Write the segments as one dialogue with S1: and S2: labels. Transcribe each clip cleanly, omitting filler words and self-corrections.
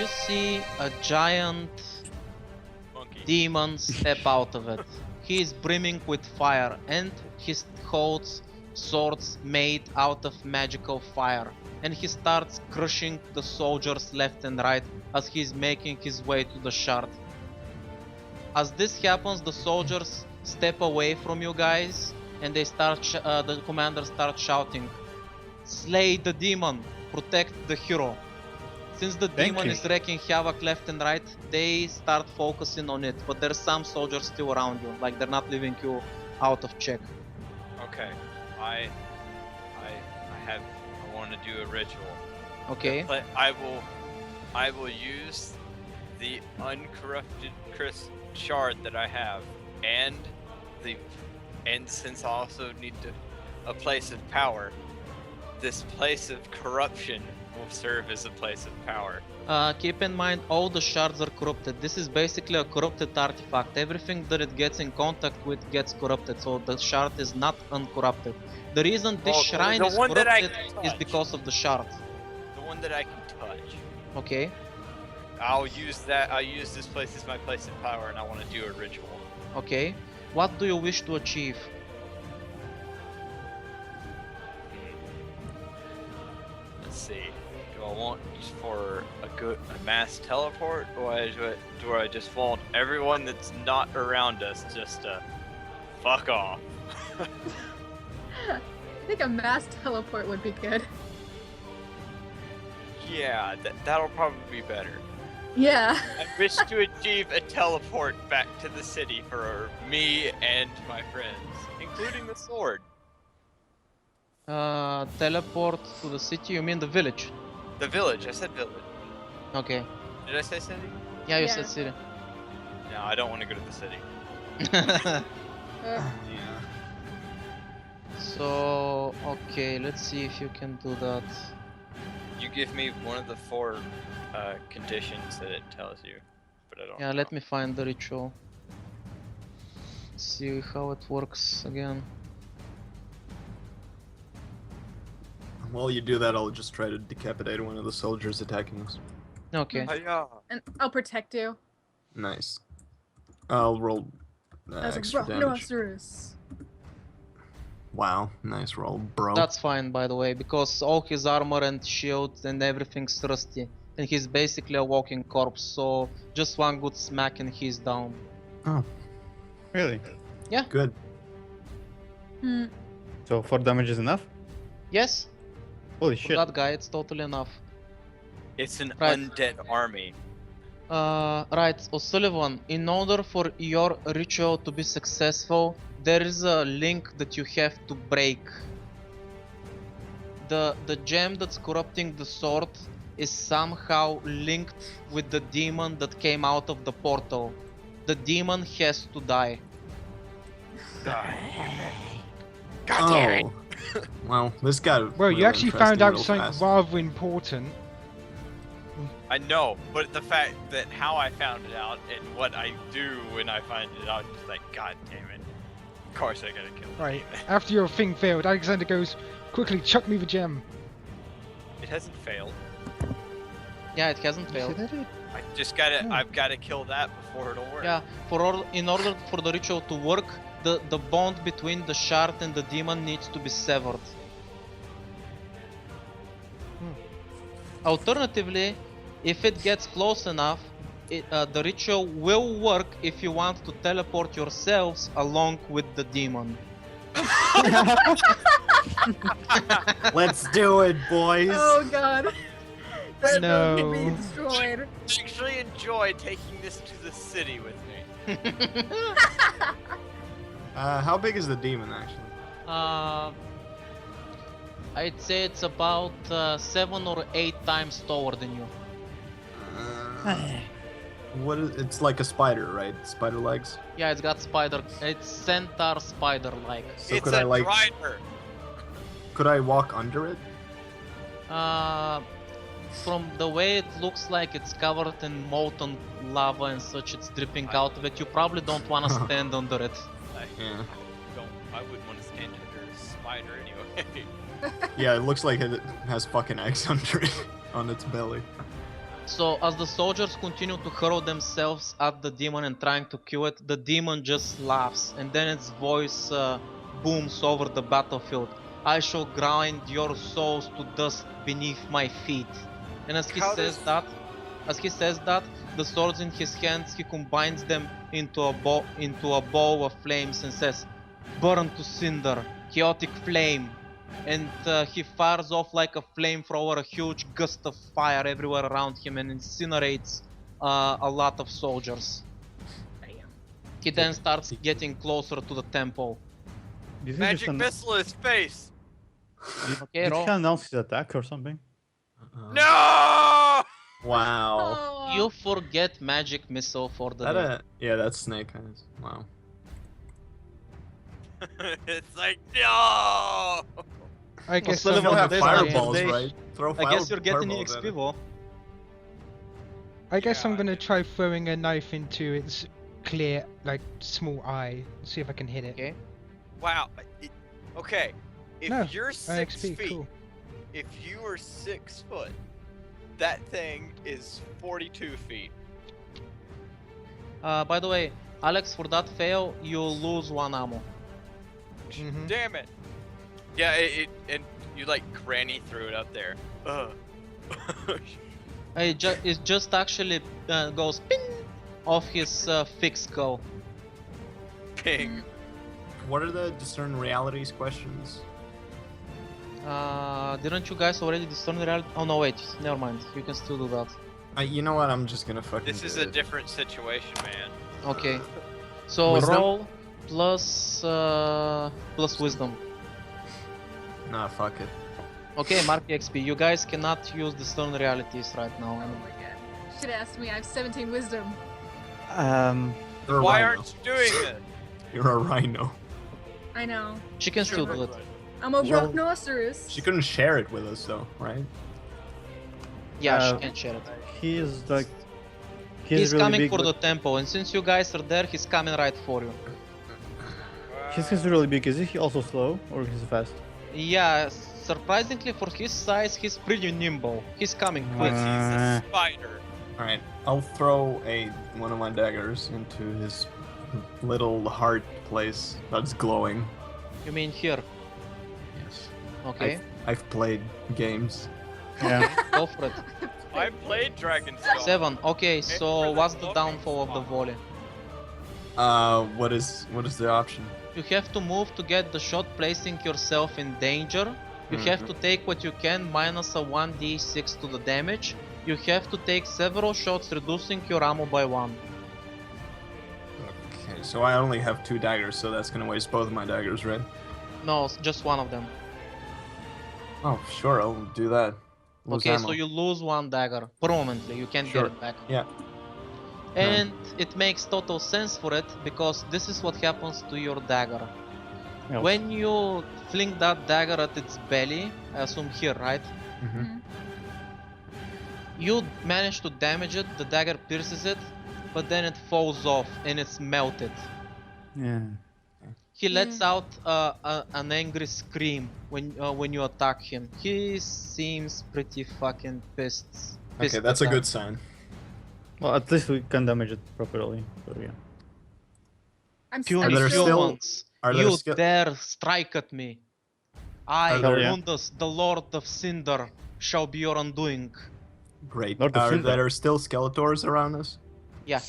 S1: you see a giant
S2: Monkey.
S1: demon step out of it. He is brimming with fire and he holds swords made out of magical fire. And he starts crushing the soldiers left and right as he's making his way to the shard. As this happens, the soldiers step away from you guys and they start the commander starts shouting, "Slay the demon, protect the hero." Since the demon is wreaking havoc left and right, they start focusing on it, but there's some soldiers still around you, like they're not leaving you out of check.
S2: Okay, I want to do a ritual.
S1: Okay.
S2: But I will use the uncorrupted shard that I have, and since I also need a place of power, this place of corruption will serve as a place of power.
S1: Keep in mind, all the shards are corrupted. This is basically a corrupted artifact. Everything that it gets in contact with gets corrupted, so the shard is not uncorrupted. The reason this shrine is corrupted is because of the shard.
S2: The one that I can touch.
S1: Okay.
S2: I'll use this place as my place of power, and I want to do a ritual.
S1: Okay. What do you wish to achieve?
S2: Let's see. Do I want for a mass teleport, or do I just want everyone that's not around us just to fuck off?
S3: I think a mass teleport would be good.
S2: Yeah, that'll probably be better.
S3: Yeah.
S2: I wish to achieve a teleport back to the city for me and my friends, including the sword.
S1: Teleport to the city? You mean the village?
S2: The village. I said village.
S1: Okay.
S2: Did I say city?
S1: Yeah, you said city.
S2: No, I don't want to go to the city.
S3: Uh,
S4: Yeah.
S1: So, okay, let's see if you can do that.
S2: You give me one of the 4 conditions that it tells you, but I don't know.
S1: Yeah, let me find the ritual. See how it works again.
S4: While you do that, I'll just try to decapitate one of the soldiers attacking us.
S1: Okay.
S2: Hi-ya.
S3: and I'll protect you.
S4: Nice. I'll roll
S3: As
S4: extra
S3: a
S4: damage.
S3: rhinoceros.
S4: Wow, nice roll, bro.
S1: That's fine, by the way, because all his armor and shield and everything's rusty. And he's basically a walking corpse, so just one good smack and he's down.
S4: Oh,
S5: Really?
S4: good.
S3: Hmm.
S5: So 4 damage is enough?
S1: Yes,
S5: Holy
S1: for
S5: shit.
S1: that guy it's totally enough.
S2: It's an
S1: Right.
S2: undead army.
S1: Right, O'Sullivan, in order for your ritual to be successful, there is a link that you have to break. The gem that's corrupting the sword is somehow linked with the demon that came out of the portal. The demon has to die.
S4: Oh. Well, this got.
S6: Well, you
S4: real
S6: actually found
S4: interesting
S6: out
S4: real
S6: something
S4: fast.
S6: rather important.
S2: I know, but the fact that how I found it out and what I do when I find it out, just like, god damn it. Of course I gotta kill the
S6: Right.
S2: demon.
S6: After your thing failed, Alexander goes, quickly chuck me the gem.
S2: It hasn't failed.
S1: Yeah, it hasn't
S6: You
S1: failed.
S6: said it?
S2: I just gotta,
S6: Hmm.
S2: I've gotta kill that before it'll work.
S1: Yeah, in order for the ritual to work, the bond between the shard and the demon needs to be severed. Alternatively, if it gets close enough, the ritual will work if you want to teleport yourselves along with the demon.
S4: Let's do it, boys.
S3: Oh god. That
S6: No.
S3: would be destroyed.
S2: I actually enjoy taking this to the city with me.
S4: How big is the demon actually?
S1: I'd say it's about 7 or 8 times taller than you.
S4: What is? It's like a spider, right? Spider legs.
S1: Yeah, it's centaur spider-like.
S4: So
S2: It's
S4: could
S2: a
S4: I like?
S2: driver.
S4: Could I walk under it?
S1: From the way it looks like it's covered in molten lava and such, it's dripping out of it. You probably don't want to stand under it.
S4: Yeah.
S2: I wouldn't want to stand under a spider anyway.
S4: Yeah, it looks like it has fucking eggs under it on its belly.
S1: So as the soldiers continue to hurl themselves at the demon and trying to kill it, the demon just laughs, and then its voice booms over the battlefield. I shall grind your souls to dust beneath my feet. And as he
S2: How
S1: says
S2: does-
S1: that, the swords in his hands, he combines them into a ball of flames and says, "Burn to cinder, chaotic flame." And he fires off like a flamethrower, a huge gust of fire everywhere around him, and incinerates a lot of soldiers. He then starts getting closer to the temple.
S5: Did he
S2: Magic
S5: just
S2: missile his face.
S1: Okay,
S5: did
S1: roll.
S5: he announce his attack or something?
S2: No!
S4: Wow.
S3: Oh,
S1: You forget magic missile for the
S4: That
S1: day.
S4: yeah, that's Snake Eyes. Wow.
S2: It's like no.
S6: I guess
S1: still
S4: You
S6: I'm
S1: Well,
S4: don't
S6: gonna
S4: have
S1: there's
S6: try.
S1: no
S4: fireballs,
S1: day.
S4: right? Throw
S1: I guess you're getting
S4: fireballs at
S1: XP,
S4: it.
S1: Vo.
S6: I guess I'm
S2: Yeah,
S6: gonna try throwing a knife into its clear, like small eye. See if I can hit it.
S1: Okay.
S2: Wow. Okay. If
S6: No,
S2: you're 6
S6: XP,
S2: feet,
S6: cool.
S2: if you are 6 foot, that thing is 42 feet.
S1: By the way, Alex, for that fail, you lose 1 ammo.
S6: Mhm.
S2: Damn it. Yeah, and you like granny threw it up there.
S1: It just actually goes ping off his thick skull.
S2: Ping.
S4: What are the discern realities questions?
S1: Didn't you guys already discern the reality? Oh no, wait, never mind. You can still do that.
S4: You know what? I'm just gonna fucking.
S2: This is
S4: do
S2: a
S4: it.
S2: different situation, man.
S1: Okay. So
S4: Wisdom?
S1: roll plus wisdom.
S4: Nah, fuck it.
S1: Okay, mark the XP. You guys cannot use discern realities right now.
S3: oh my god. Should have asked me. I have 17 wisdom.
S4: You're a
S2: Why
S4: rhino.
S2: aren't you doing this?
S4: You're a rhino.
S3: I know.
S1: She can still do it.
S3: I'm a
S4: Well,
S3: rhinoceros.
S4: She couldn't share it with us though, right?
S1: Yeah, she
S5: Uh,
S1: can share it.
S5: He is like.
S1: He's
S5: really
S1: coming
S5: big,
S1: for
S5: but
S1: the temple, and since you guys are there, he's coming right for you.
S5: He's really big. Is he also slow or he's fast?
S1: Yeah, surprisingly for his size, he's pretty nimble. He's coming quick.
S2: He's a spider.
S4: All right, I'll throw one of my daggers into his little heart place that's glowing.
S1: You mean here?
S4: Yes.
S1: Okay,
S4: I've played games.
S5: Yeah.
S1: go for it.
S2: I played Dragon's Dogma.
S1: 7. Okay,
S2: for
S1: so
S2: the
S1: what's the
S2: glowing
S1: downfall of the
S2: spot.
S1: volley?
S4: What is the option?
S1: You have to move to get the shot, placing yourself in danger. You have to take what you can minus a 1d6 to the damage. You have to take several shots, reducing your ammo by 1.
S4: Okay, so I only have 2 daggers, so that's gonna waste both of my daggers, right?
S1: No, just one of them.
S4: Oh, sure, I'll do that. Lose
S1: Okay,
S4: ammo.
S1: so you lose 1 dagger permanently. You can't
S4: Sure.
S1: get it back.
S4: Yeah.
S1: And it makes total sense for it because this is what happens to your dagger.
S5: Yeah.
S1: When you fling that dagger at its belly, I assume here, right?
S4: Mhm.
S1: You manage to damage it, the dagger pierces it, but then it falls off and it's melted.
S5: Yeah.
S1: He lets out an angry scream when you attack him. He seems pretty fucking pissed.
S4: Okay, that's a good sign.
S5: Well, at least we can damage it properly. So yeah.
S3: I'm
S1: Puny
S4: Are there
S3: still.
S4: still-
S1: humans,
S4: are there
S1: you
S4: still-
S1: dare strike at me. I,
S4: Are there-
S1: Mundus, the Lord of Cinder, shall be your undoing.
S4: Great.
S5: Lord of
S4: Are
S5: Cinder.
S4: there still Skeletors around us?
S1: Yeah,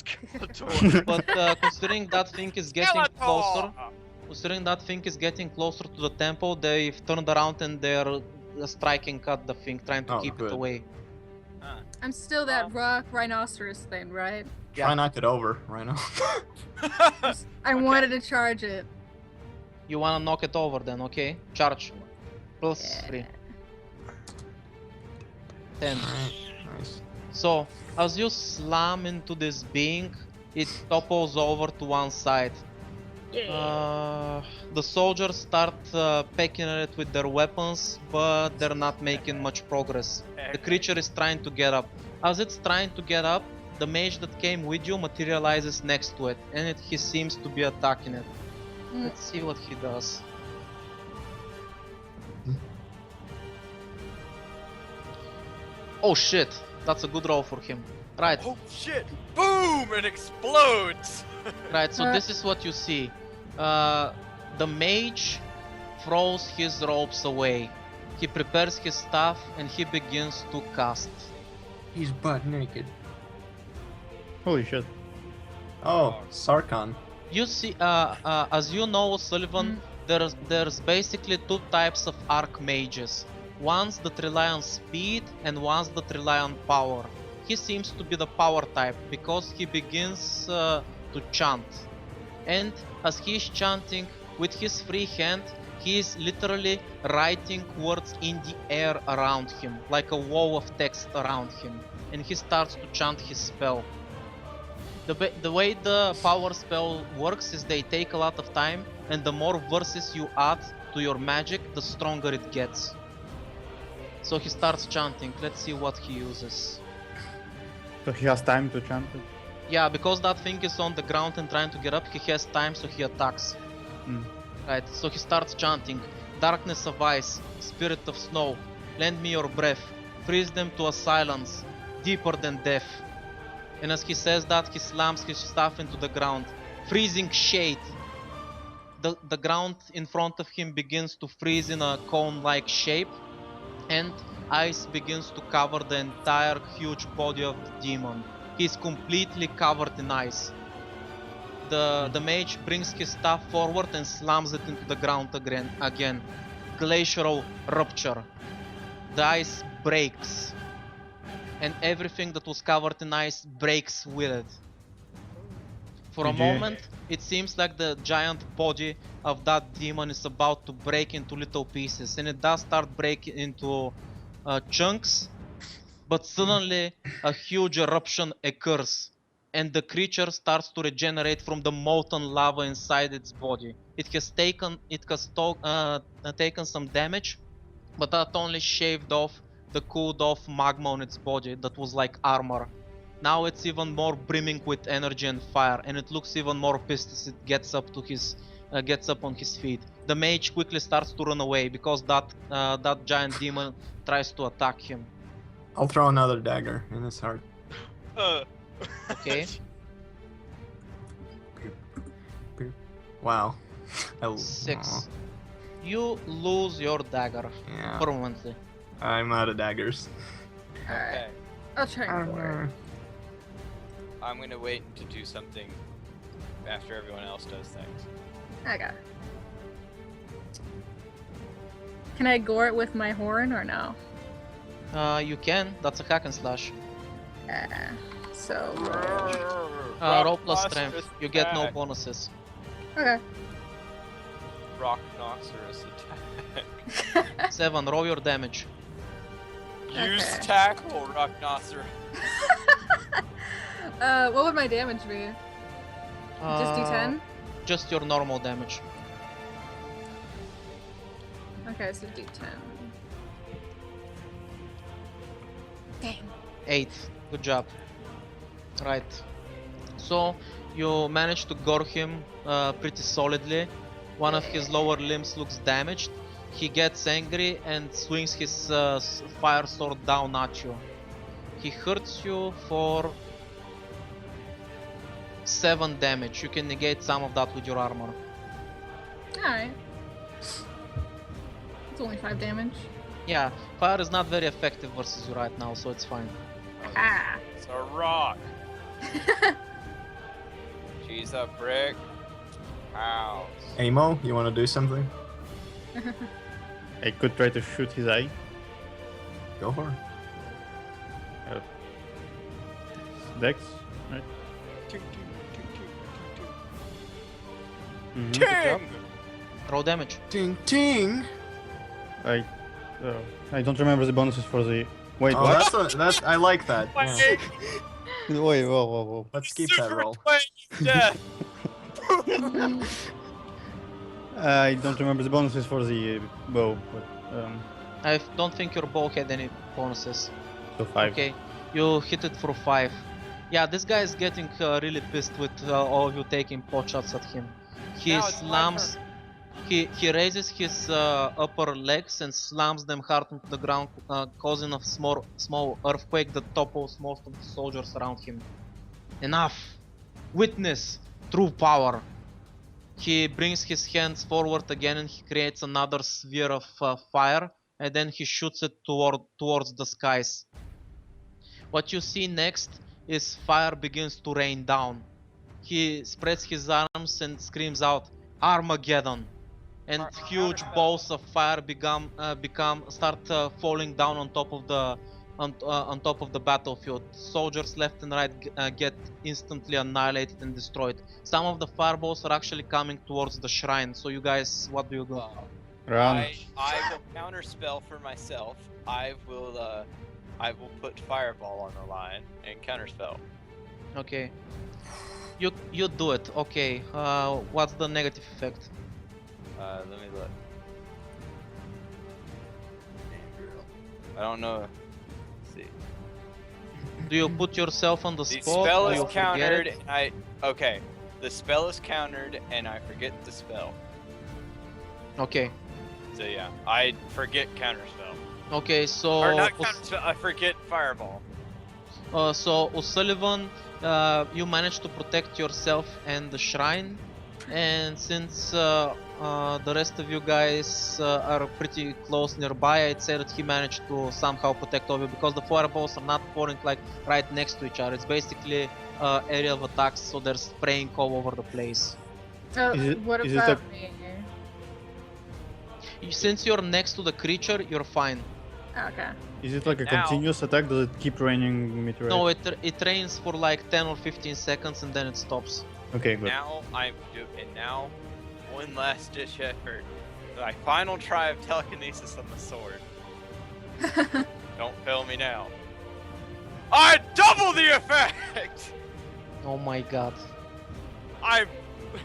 S1: but considering that thing is getting closer, to the temple, they've turned around and they're striking at the thing, trying to
S4: Oh,
S1: keep
S4: good.
S1: it away.
S3: I'm still that rock rhinoceros thing, right?
S1: Yeah.
S4: Try knock it over, Rhino.
S3: I wanted to charge it.
S1: You wanna knock it over then, okay? Charge. Plus
S3: Yeah.
S1: 3. 10.
S4: Alright, nice.
S1: So, as you slam into this being, it topples over to one side. The soldiers start pecking at it with their weapons, but they're not making much progress. The creature is trying to get up. As it's trying to get up, the mage that came with you materializes next to it, and he seems to be attacking it.
S3: Mm.
S1: Let's see what he does. Oh shit! That's a good roll for him. Right,
S2: Oh shit! Boom! It explodes!
S1: right, so
S3: Uh.
S1: this is what you see. The mage throws his ropes away. He prepares his staff and he begins to cast.
S4: He's butt naked.
S5: Holy shit.
S4: Oh, Sarkhan.
S1: You see, as you know, Sullivan, there's basically two types of archmages. Ones that rely on speed and ones that rely on power. He seems to be the power type because he begins to chant. And as he is chanting with his free hand, he is literally writing words in the air around him, like a wall of text around him. And he starts to chant his spell. The way the power spell works is they take a lot of time, and the more verses you add to your magic, the stronger it gets. So he starts chanting. Let's see what he uses.
S5: So he has time to chant it.
S1: Yeah, because that thing is on the ground and trying to get up, he has time, so he attacks. Right, so he starts chanting. Darkness of ice, spirit of snow, lend me your breath, freeze them to a silence, deeper than death. And as he says that, he slams his staff into the ground. Freezing shade. The ground in front of him begins to freeze in a cone-like shape, and ice begins to cover the entire huge body of the demon. He's completely covered in ice. The mage brings his staff forward and slams it into the ground again. Glacial rupture. The ice breaks. And everything that was covered in ice breaks with it. For a
S5: GG.
S1: moment, it seems like the giant body of that demon is about to break into little pieces, and it does start breaking into chunks, but suddenly a huge eruption occurs, and the creature starts to regenerate from the molten lava inside its body. It has taken some damage, but that only shaved off the cooled off magma on its body that was like armor. Now it's even more brimming with energy and fire, and it looks even more pissed as it gets up on his feet. The mage quickly starts to run away because that giant demon tries to attack him.
S4: I'll throw another dagger in his heart.
S1: Okay.
S4: Wow.
S1: 6. You lose your dagger
S4: Yeah.
S1: permanently.
S4: I'm out of daggers.
S3: Alright.
S2: Okay,
S3: I'll try and go.
S2: I'm gonna wait to do something after everyone else does things.
S3: Okay. Can I gore it with my horn or no?
S1: You can. That's a hack and slash.
S3: So.
S1: Roll plus strength. You get no bonuses.
S3: Okay.
S2: Rocknocerous attack.
S1: 7. Roll your damage.
S2: Use
S3: Okay.
S2: tackle, Rocknocer.
S3: What would my damage be? Just D10?
S1: Just your normal damage.
S3: Okay, so D10. Dang.
S1: 8. Good job. Right. So you manage to gore him pretty solidly. One of his lower limbs looks damaged. He gets angry and swings his fire sword down at you. He hurts you for 7 damage. You can negate some of that with your armor.
S3: Alright. It's only 5 damage.
S1: Yeah, fire is not very effective versus you right now, so it's fine.
S3: Ah.
S2: It's a rock. She's a brick house.
S4: Amo, you want to do something?
S5: I could try to shoot his eye.
S4: Go for it.
S5: Dex, right? Mhm.
S2: Ting!
S1: Roll damage.
S4: Ting ting.
S5: I don't remember the bonuses for the. Wait,
S4: Oh,
S5: what?
S4: that's I like that. Yeah.
S5: Wait, whoa.
S4: Let's keep that roll.
S2: Death.
S5: I don't remember the bonuses for the bow, but
S1: I don't think your bow had any bonuses.
S5: so 5.
S1: Okay, you hit it for 5. Yeah, this guy is getting really pissed with all of you taking pot shots at him. He
S2: Now it's my
S1: slams. He raises his upper legs and slams them hard into the ground, causing a small earthquake that topples most of the soldiers around him. Enough! Witness true power! He brings his hands forward again and he creates another sphere of fire, and then he shoots it towards the skies. What you see next is fire begins to rain down. He spreads his arms and screams out, Armageddon! And huge balls of fire start falling down on top of the battlefield. Soldiers left and right get instantly annihilated and destroyed. Some of the fireballs are actually coming towards the shrine. So you guys, what do you do?
S5: Run.
S2: I will counterspell for myself. I will put fireball on the line and counterspell.
S1: Okay. You do it. Okay. What's the negative effect?
S2: Let me look. I don't know. Let's see.
S1: Do you put yourself on the
S2: The
S1: spot?
S2: spell
S1: Do
S2: is
S1: you forget
S2: countered.
S1: it?
S2: Okay. The spell is countered, and I forget the spell.
S1: Okay.
S2: So yeah, I forget counterspell.
S1: Okay. So.
S2: Or not counterspell. I forget fireball.
S1: So O'Sullivan, you managed to protect yourself and the shrine, and since the rest of you guys are pretty close nearby, I'd say that he managed to somehow protect all of you, because the fireballs are not falling like right next to each other. It's basically area of attacks, so they're spraying all over the place.
S3: What
S5: is it
S3: about
S5: a-
S3: me?
S1: Since you're next to the creature, you're fine.
S3: Okay.
S5: Is it like a
S2: Now-
S5: continuous attack? Does it keep raining meteorites?
S1: No, it rains for like 10 or 15 seconds and then it stops.
S5: Okay, good.
S2: Now now, one last ditch effort. My final try of telekinesis on the sword. Don't fail me now. I double the effect!
S1: Oh my god.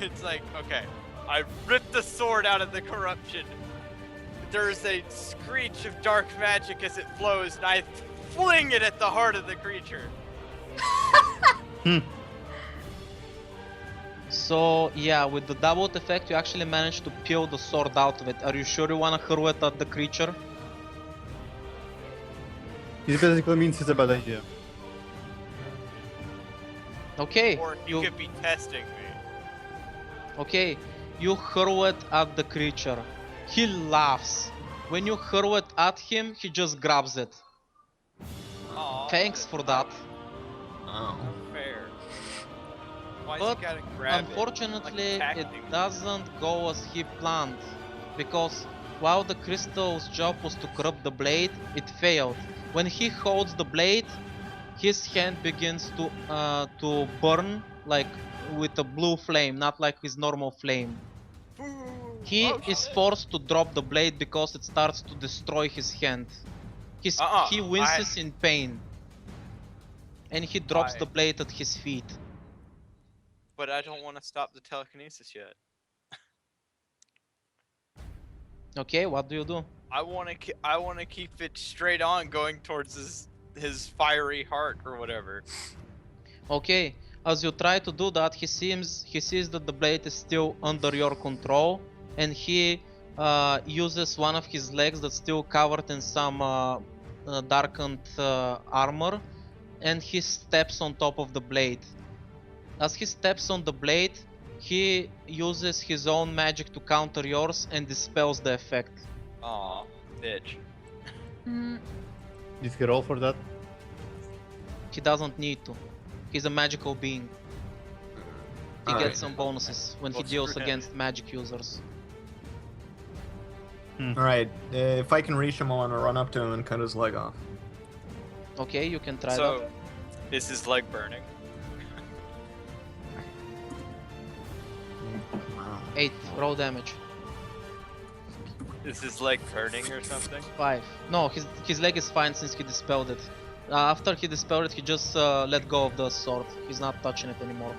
S2: It's like, okay. I rip the sword out of the corruption. There's a screech of dark magic as it flows, and I fling it at the heart of the creature.
S1: So yeah, with the doubled effect, you actually managed to peel the sword out of it. Are you sure you wanna hurl it at the creature?
S5: It basically means it's a bad idea.
S1: Okay.
S2: Or you could be testing me.
S1: Okay, you hurl it at the creature. He laughs. When you hurl it at him, he just grabs it.
S2: Aw,
S1: Thanks for that.
S4: Oh.
S2: fair. Why's
S1: But
S2: he gotta grab
S1: unfortunately,
S2: Like
S1: it
S2: attacking.
S1: doesn't go as he planned. Because while the crystal's job was to corrupt the blade, it failed. When he holds the blade, his hand begins to burn like with a blue flame, not like his normal flame. He is forced to drop the blade because it starts to destroy his hand. He winces in pain. And he drops the blade at his feet.
S2: But I don't want to stop the telekinesis yet.
S1: Okay, what do you do?
S2: I want to keep it straight on, going towards his fiery heart or whatever.
S1: Okay, as you try to do that, he sees that the blade is still under your control, and he uses one of his legs that's still covered in some darkened armor, and he steps on top of the blade. As he steps on the blade, he uses his own magic to counter yours and dispels the effect.
S2: Aw, bitch.
S3: Mm,
S5: Did he roll for that?
S1: He doesn't need to. He's a magical being. He
S4: Alright.
S1: gets some bonuses when he
S2: Well,
S1: deals
S2: screw him.
S1: against magic users.
S4: Alright, if I can reach him, I want to run up to him and cut his leg off.
S1: Okay, you can try
S2: So,
S1: that.
S2: is his leg burning?
S4: Wow.
S1: 8, roll damage.
S2: Is his leg burning or something?
S1: 5. No, his leg is fine since he dispelled it. After he dispelled it, he just let go of the sword. He's not touching it anymore.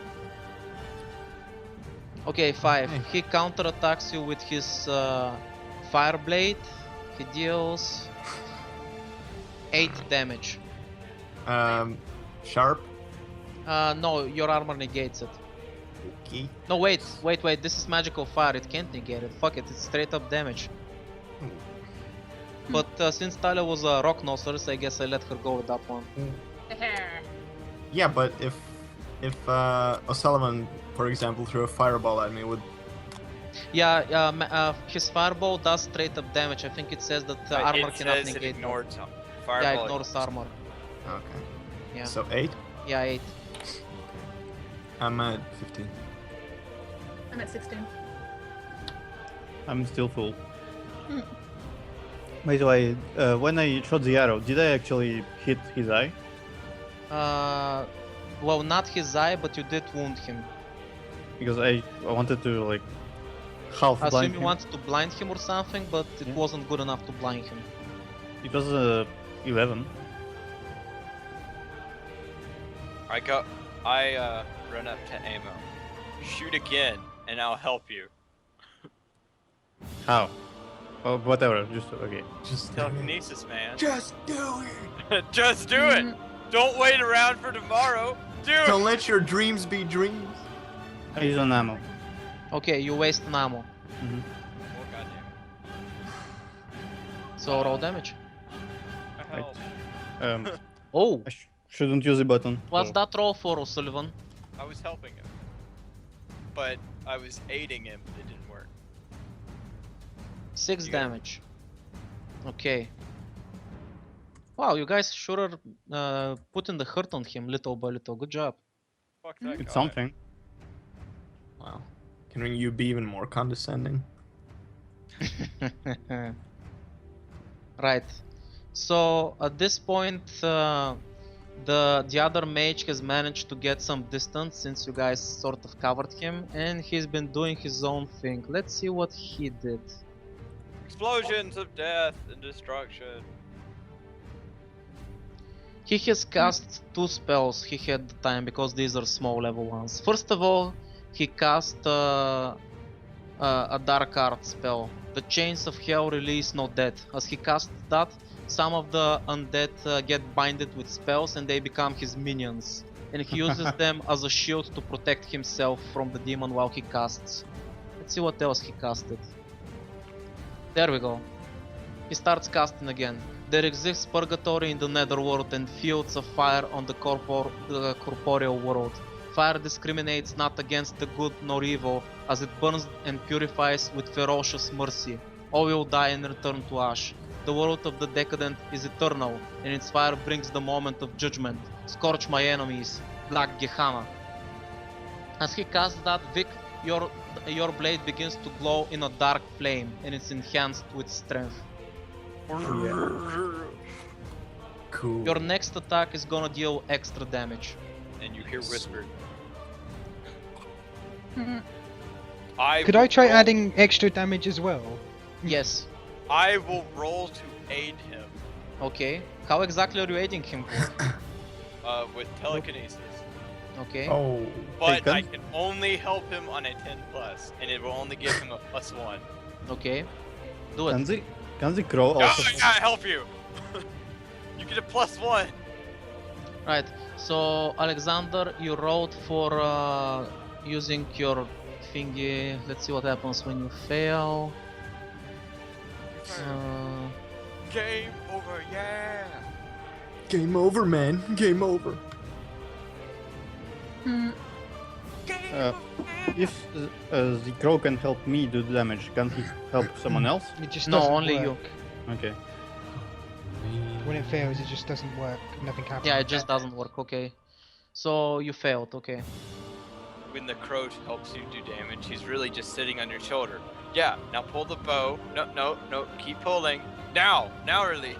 S1: Okay, 5.
S4: Okay.
S1: He counterattacks you with his fire blade. He deals 8 damage.
S4: Sharp?
S1: No, your armor negates it.
S4: Okay.
S1: No, wait. This is magical fire. It can't negate it. Fuck it. It's straight up damage. But since Talia was a rock nosers, I guess I let her go with that one.
S4: Yeah, but if O'Sullivan, for example, threw a fireball at me, would
S1: Yeah, his fireball does straight up damage. I think it says that armor
S2: it
S1: cannot
S2: says it
S1: negate that.
S2: ignores
S1: Yeah,
S2: fireball.
S1: ignores armor.
S4: okay.
S1: Yeah.
S4: So 8.
S1: Yeah, 8.
S4: I'm at 15.
S3: I'm at 16.
S5: I'm still full.
S3: Hmm.
S5: By the way, when I shot the arrow, did I actually hit his eye?
S1: Well, not his eye, but you did wound him.
S5: Because I wanted to like half
S1: I
S5: blind
S1: assume you
S5: him.
S1: wanted to blind him or something, but it
S5: Yeah.
S1: wasn't good enough to blind him.
S5: It was 11.
S2: I run up to Ammo. Shoot again, and I'll help you.
S5: How? Oh, whatever. Just okay.
S4: Just
S2: Telekinesis, man.
S4: Just do it.
S2: Just do it. Don't wait around for tomorrow. Do it.
S4: Don't let your dreams be dreams.
S5: I use an ammo.
S1: Okay, you waste an ammo.
S5: Mhm.
S2: Oh, goddamn.
S1: So roll damage.
S2: Help.
S1: Oh,
S5: I shouldn't use a button.
S1: what's
S5: so-
S1: that roll for, O'Sullivan?
S2: I was helping him, but I was aiding him. It didn't work.
S1: 6
S2: You got it.
S1: damage. Okay. Wow, you guys sure are putting the hurt on him little by little. Good job.
S2: Fuck that guy.
S5: It's something.
S4: Wow. Can you be even more condescending?
S1: Right. So at this point, the other mage has managed to get some distance since you guys sort of covered him, and he's been doing his own thing. Let's see what he did.
S2: Explosions of death and destruction.
S1: He has cast 2 spells he had the time because these are small level ones. First of all, he cast a dark art spell. The Chains of Hell release no dead. As he cast that, some of the undead get binded with spells and they become his minions. And he uses them as a shield to protect himself from the demon while he casts. Let's see what else he casted. There we go. He starts casting again. There exists purgatory in the netherworld and fields of fire on the corporeal world. Fire discriminates not against the good nor evil, as it burns and purifies with ferocious mercy. All will die and return to ash. The world of the decadent is eternal, and its fire brings the moment of judgment. Scorch my enemies, Black Gehenna. As he casts that, Vic, your blade begins to glow in a dark flame, and it's enhanced with strength.
S4: Cool.
S1: Your next attack is gonna deal extra damage.
S2: And you hear whispered.
S3: Mhm.
S6: Could I try
S2: roll-
S6: adding extra damage as well?
S1: Yes.
S2: I will roll to aid him.
S1: Okay. How exactly are you aiding him?
S2: With telekinesis.
S1: Okay.
S4: Oh.
S2: But
S5: Hey,
S2: I can only help him on a 10+, and it will only give him a +1.
S1: Okay. Do it.
S5: Can the crow
S2: Oh,
S5: also?
S2: I gotta help you! You get a +1!
S1: Right. So Alexander, you rolled for using your thingy. Let's see what happens when you fail.
S2: Game over, yeah!
S4: Game over, man. Game over.
S3: Hmm.
S5: If the crow can help me do the damage, can he help someone else?
S6: It just
S1: No,
S6: doesn't
S1: only
S6: work.
S1: you.
S5: Okay.
S6: When it fails, it just doesn't work. Nothing happens.
S1: Yeah, it just doesn't work. Okay. So you failed. Okay.
S2: When the crow helps you do damage, he's really just sitting on your shoulder. Yeah, now pull the bow. No, keep pulling. Now release.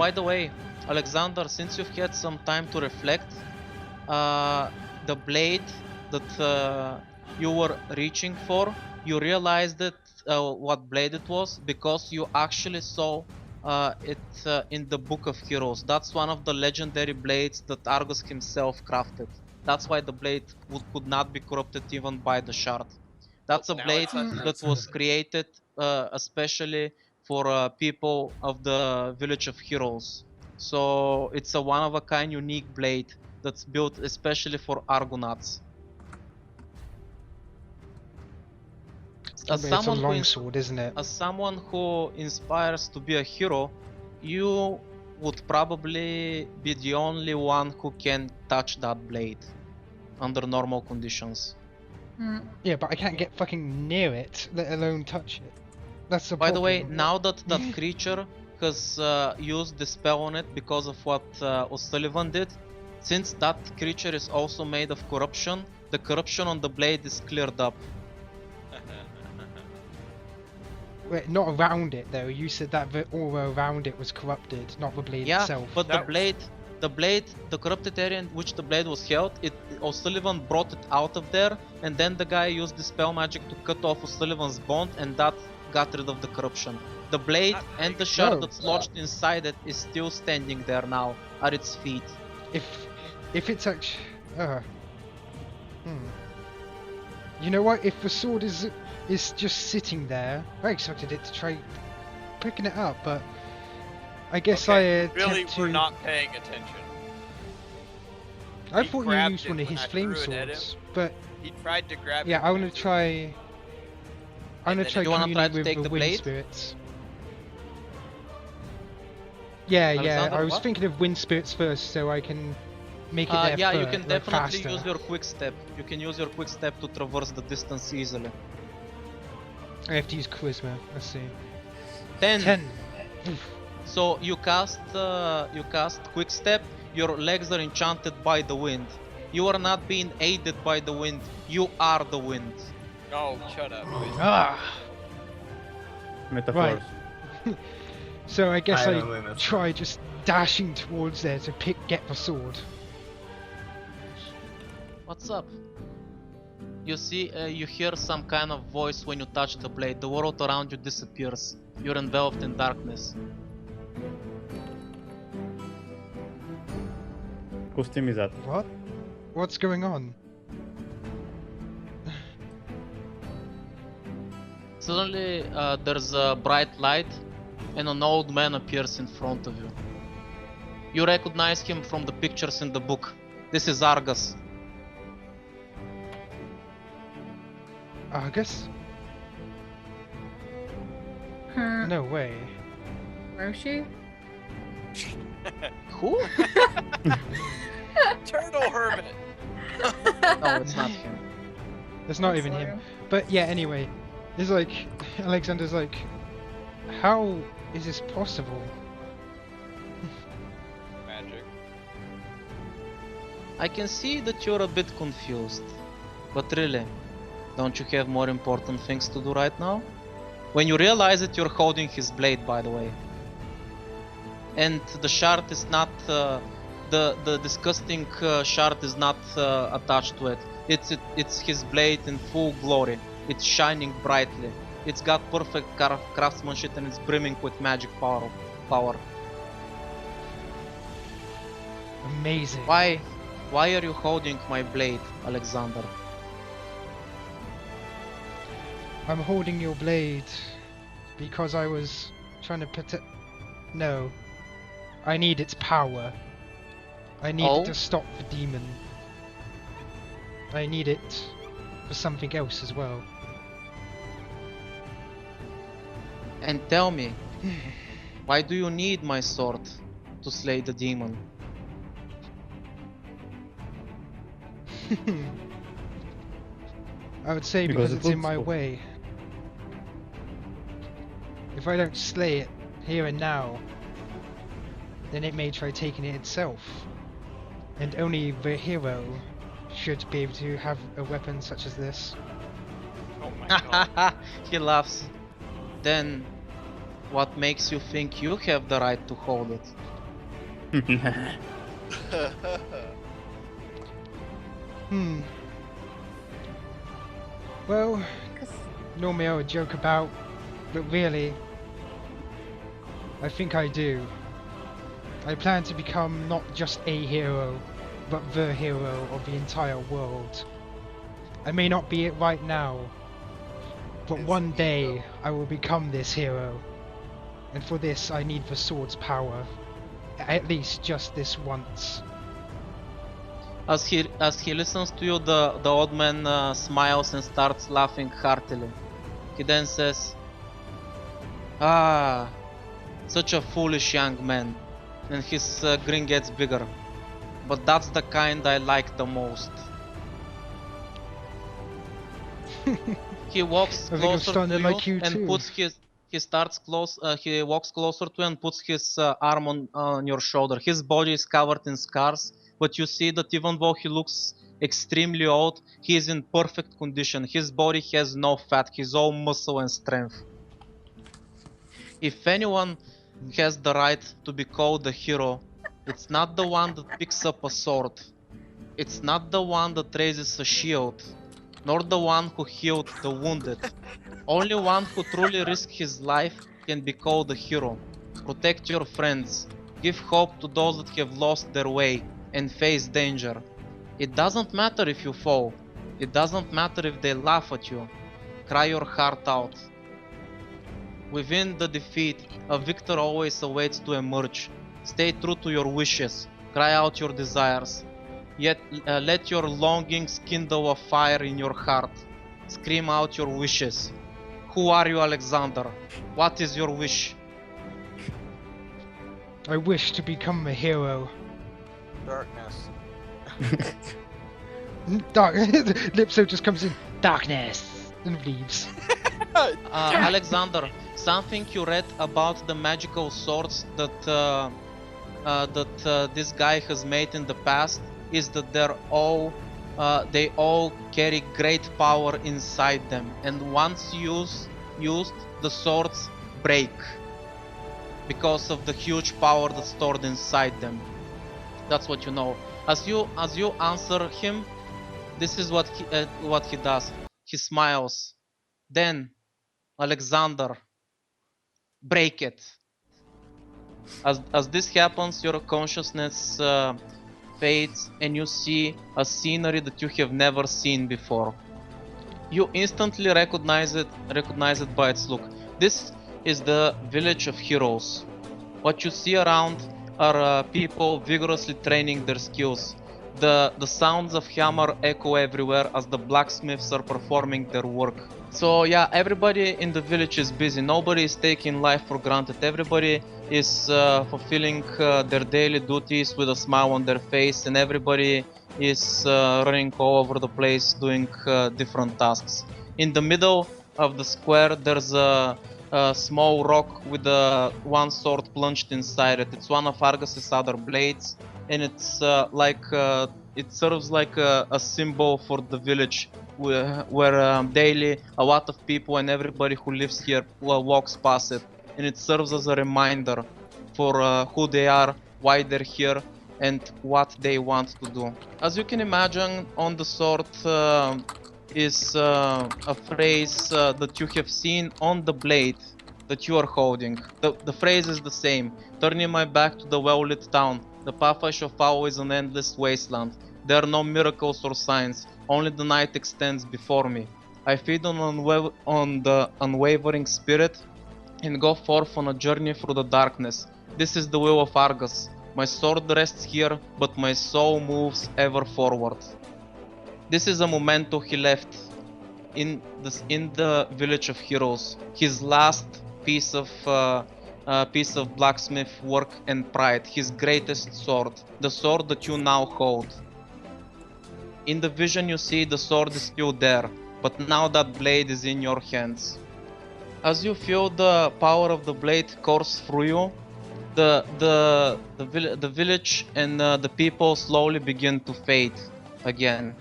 S1: By the way, Alexander, since you've had some time to reflect, the blade that you were reaching for, you realized that what blade it was because you actually saw it in the Book of Heroes. That's one of the legendary blades that Argus himself crafted. That's why the blade could not be corrupted even by the shard. That's a
S2: Now
S1: blade
S2: it's not-
S1: that was created especially for people of the Village of Heroes. So it's a one-of-a-kind unique blade that's built especially for Argonauts. As
S6: It's a
S1: someone,
S6: longsword, isn't it?
S1: as someone who inspires to be a hero, you would probably be the only one who can touch that blade under normal conditions.
S3: Mm.
S6: Yeah, but I can't get fucking near it, let alone touch it. That's the
S1: By the
S6: problem.
S1: way, now that that creature has used the spell on it because of what O'Sullivan did, since that creature is also made of corruption, the corruption on the blade is cleared up.
S6: Wait, not around it though. You said that the aura around it was corrupted, not the blade
S1: Yeah,
S6: itself.
S1: but
S2: That
S1: the blade, the corrupted area in which the blade was held, O'Sullivan brought it out of there, and then the guy used the spell magic to cut off O'Sullivan's bond, and that got rid of the corruption. The blade
S2: That
S1: and the
S2: makes
S1: shard
S6: sense.
S1: that's lodged inside it is still standing there now, at its feet.
S6: If it's actually, you know what? If the sword is just sitting there, I expected it to try picking it up, but I guess
S2: Okay,
S6: I
S2: really,
S6: attempt
S2: we're
S6: to.
S2: not paying attention.
S6: I
S2: He
S6: thought you
S2: grabbed
S6: used
S2: it
S6: one of
S2: when
S6: his
S2: I
S6: flame
S2: threw it at him.
S6: swords, but
S2: He tried to grab it.
S6: yeah, I want
S2: and
S6: to try. I'm gonna
S2: then
S6: try
S1: you wanna try
S6: communing
S1: to
S6: with
S1: take
S6: the
S1: the
S6: wind
S1: blade?
S6: spirits. Yeah,
S1: Alexander,
S6: I was
S1: what?
S6: thinking of wind spirits first, so I can make it there
S1: Yeah, you
S6: first,
S1: can
S6: like,
S1: definitely
S6: faster.
S1: use your quick step. You can use your quick step to traverse the distance easily.
S6: I have to use charisma. Let's see.
S1: 10.
S6: 10.
S1: So you cast quick step. Your legs are enchanted by the wind. You are not being aided by the wind. You are the wind.
S2: Oh, shut up.
S6: Ah.
S5: Metaphors.
S6: So I guess
S4: I
S6: I
S4: don't think that's
S6: try just dashing towards there to get the sword.
S1: What's up? You see, you hear some kind of voice when you touch the blade. The world around you disappears. You're enveloped in darkness.
S5: Whose team is that?
S6: What? What's going on?
S1: Suddenly, there's a bright light, and an old man appears in front of you. You recognize him from the pictures in the book. This is Argus.
S6: Argus?
S3: Huh.
S6: No way.
S3: Roshi?
S1: Who?
S2: Turtle Hermit!
S1: No, it's not him.
S6: It's not even him. But yeah, anyway. It's like, Alexander's like, how is this possible?
S2: Magic.
S1: I can see that you're a bit confused. But really, don't you have more important things to do right now? When you realize that you're holding his blade, by the way. And the shard is not, the disgusting shard is not attached to it. It's his blade in full glory. It's shining brightly. It's got perfect craftsmanship and it's brimming with magic power.
S6: Amazing.
S1: Why are you holding my blade, Alexander?
S6: I'm holding your blade because I was trying to protect. No. I need its power. I need
S1: Oh?
S6: it to stop the demon. I need it for something else as well.
S1: And tell me, why do you need my sword to slay the demon?
S6: I would say
S5: Because
S6: because
S5: it
S6: it's in
S5: looks
S6: my
S5: cool.
S6: way. If I don't slay it here and now, then it may try taking it itself. And only the hero should be able to have a weapon such as this.
S2: Oh my god.
S1: He laughs. Then, what makes you think you have the right to hold it?
S6: Well, normally I would joke about, but really, I think I do. I plan to become not just a hero, but the hero of the entire world. I may not be it right now, but one day I will become this hero. And for this I need the sword's power. At least just this once.
S1: As he listens to you, the old man smiles and starts laughing heartily. He then says, "Ah, such a foolish young man," and his grin gets bigger. "But that's the kind I like the most." He walks
S6: I think I'm
S1: closer
S6: starting
S1: to
S6: to
S1: you
S6: like you
S1: and
S6: too.
S1: puts his. He walks closer to you and puts his arm on your shoulder. His body is covered in scars, but you see that even though he looks extremely old, he is in perfect condition. His body has no fat. He's all muscle and strength. If anyone has the right to be called a hero, it's not the one that picks up a sword. It's not the one that raises a shield, nor the one who healed the wounded. Only one who truly risked his life can be called a hero. Protect your friends, give hope to those that have lost their way, and face danger. It doesn't matter if you fall. It doesn't matter if they laugh at you. Cry your heart out. Within the defeat, a victor always awaits to emerge. Stay true to your wishes. Cry out your desires. Yet let your longings kindle a fire in your heart. Scream out your wishes. Who are you, Alexander? What is your wish?
S6: I wish to become a hero.
S2: Darkness.
S6: Dark. Lipso just comes in. Darkness and leaves.
S1: Alexander, something you read about the magical swords that this guy has made in the past is that they all carry great power inside them, and once used, the swords break because of the huge power that's stored inside them. That's what you know. As you answer him, this is what he does. He smiles. Then, Alexander, break it. As this happens, your consciousness fades and you see a scenery that you have never seen before. You instantly recognize it by its look. This is the village of heroes. What you see around are people vigorously training their skills. The sounds of hammer echo everywhere as the blacksmiths are performing their work. So yeah, everybody in the village is busy. Nobody is taking life for granted. Everybody is fulfilling their daily duties with a smile on their face, and everybody is running all over the place doing different tasks. In the middle of the square, there's a small rock with one sword plunged inside it. It's one of Argus's other blades, and it's it serves like a symbol for the village where daily a lot of people and everybody who lives here walks past it, and it serves as a reminder for who they are, why they're here, and what they want to do. As you can imagine, on the sword is a phrase that you have seen on the blade that you are holding. The phrase is the same. Turning my back to the well-lit town, the path I shall follow is an endless wasteland. There are no miracles or signs, only the night extends before me. I feed on the unwavering spirit and go forth on a journey through the darkness. This is the will of Argus. My sword rests here, but my soul moves ever forward. This is a memento he left in the village of heroes. His last piece of blacksmith work and pride. His greatest sword, the sword that you now hold. In the vision you see the sword is still there, but now that blade is in your hands. As you feel the power of the blade course through you, the village and the people slowly begin to fade again.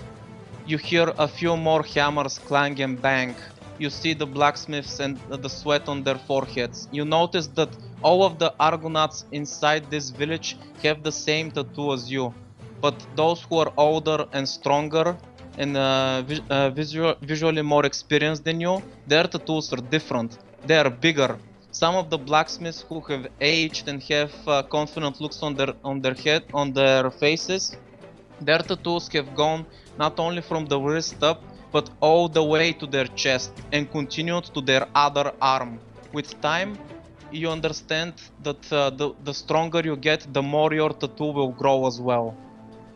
S1: You hear a few more hammers clang and bang. You see the blacksmiths and the sweat on their foreheads. You notice that all of the Argonauts inside this village have the same tattoo as you. But those who are older and stronger and visually more experienced than you, their tattoos are different. They are bigger. Some of the blacksmiths who have aged and have confident looks on their faces, their tattoos have gone not only from the wrist up, but all the way to their chest and continued to their other arm. With time, you understand that the stronger you get, the more your tattoo will grow as well.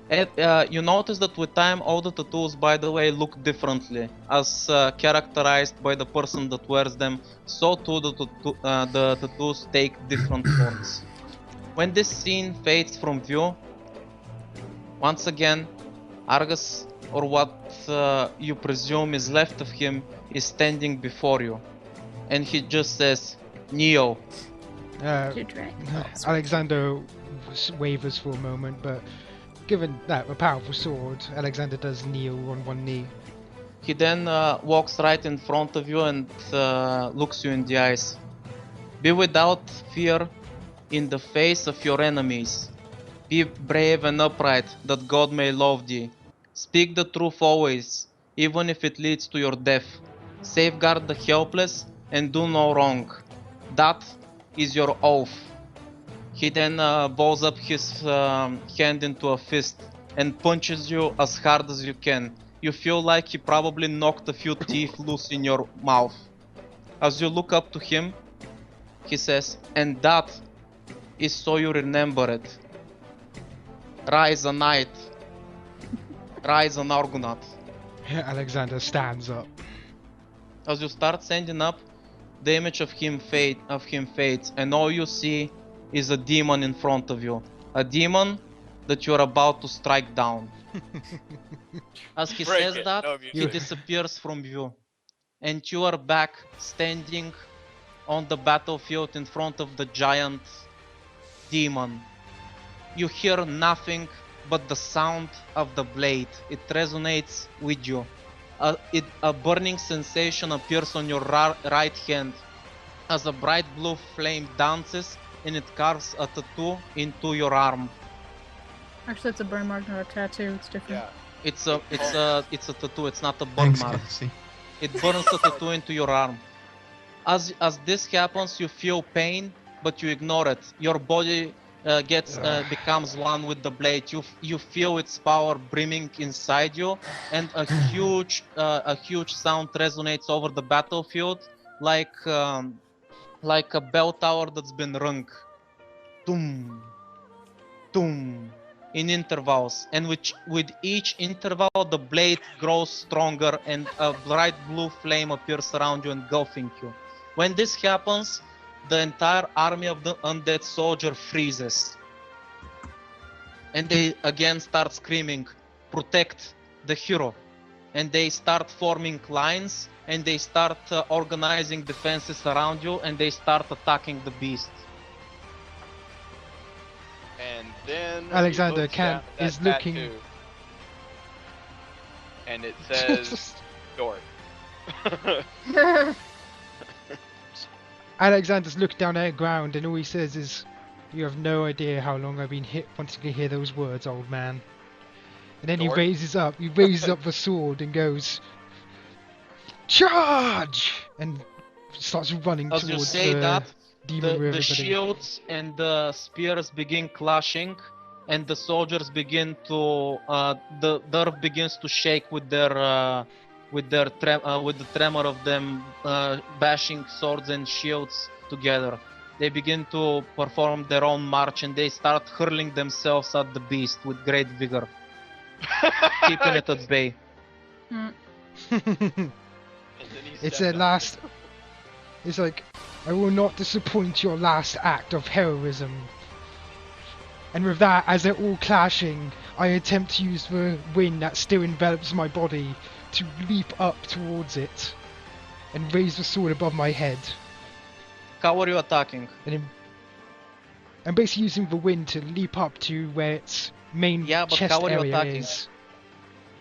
S1: And you notice that with time all the tattoos, by the way, look differently, as characterized by the person that wears them. So too the tattoos take different forms. When this scene fades from view, once again, Argus, or what you presume is left of him, is standing before you, and he just says, "Neo."
S3: To drag.
S6: Alexander wavers for a moment, but given that a powerful sword, Alexander does kneel on one knee.
S1: He then walks right in front of you and looks you in the eyes. Be without fear in the face of your enemies. Be brave and upright, that God may love thee. Speak the truth always, even if it leads to your death. Safeguard the helpless and do no wrong. That is your oath. He then balls up his hand into a fist and punches you as hard as you can. You feel like he probably knocked a few teeth loose in your mouth. As you look up to him, he says, "And that is so you remember it. Rise a knight. Rise an Argonaut."
S6: Alexander stands up.
S1: As you start standing up, the image of him fades, and all you see is a demon in front of you. A demon that you're about to strike down. As he
S2: Break
S1: says
S2: it,
S1: that,
S2: no
S1: he
S2: music.
S1: disappears from view. And you are back standing on the battlefield in front of the giant demon. You hear nothing but the sound of the blade. It resonates with you. A burning sensation appears on your right hand as a bright blue flame dances and it carves a tattoo into your arm.
S3: Actually, it's a burn mark, not a tattoo. It's different.
S2: Yeah.
S1: It's a tattoo. It's not a burn
S4: Thanks,
S1: mark.
S4: Cassie.
S1: It burns a tattoo into your arm. As this happens, you feel pain, but you ignore it. Your body becomes one with the blade. You feel its power brimming inside you, and a huge sound resonates over the battlefield, like a bell tower that's been rung. Doom, doom, in intervals, and with each interval the blade grows stronger and a bright blue flame appears around you, engulfing you. When this happens, the entire army of the undead soldier freezes. And they again start screaming, "Protect the hero." And they start forming lines, and they start organizing defenses around you, and they start attacking the beast.
S2: And then
S6: Alexander
S2: he looks down at that
S6: is looking-
S2: tattoo, and it says "Dork."
S6: Alexander's looked down at the ground and all he says is, "You have no idea how long I've been wanting to hear those words, old man." And then
S2: Dork?
S6: he raises up the sword and goes, "Charge!" and starts running
S1: As you
S6: towards
S1: say
S6: the
S1: that,
S6: demon river.
S1: the shields and the spears begin clashing, and the soldiers begin to the earth begins to shake with the tremor of them bashing swords and shields together. They begin to perform their own march, and they start hurling themselves at the beast with great vigor, keeping it at bay.
S3: Mm.
S2: And then he
S6: It's
S2: stepped
S6: a
S2: up.
S6: last. It's like, "I will not disappoint your last act of heroism." And with that, as they're all clashing, I attempt to use the wind that still envelops my body to leap up towards it and raise the sword above my head.
S1: How are you attacking?
S6: And I'm basically using the wind to leap up to where its main
S1: Yeah, but
S6: chest
S1: how are you
S6: area
S1: attacking?
S6: is.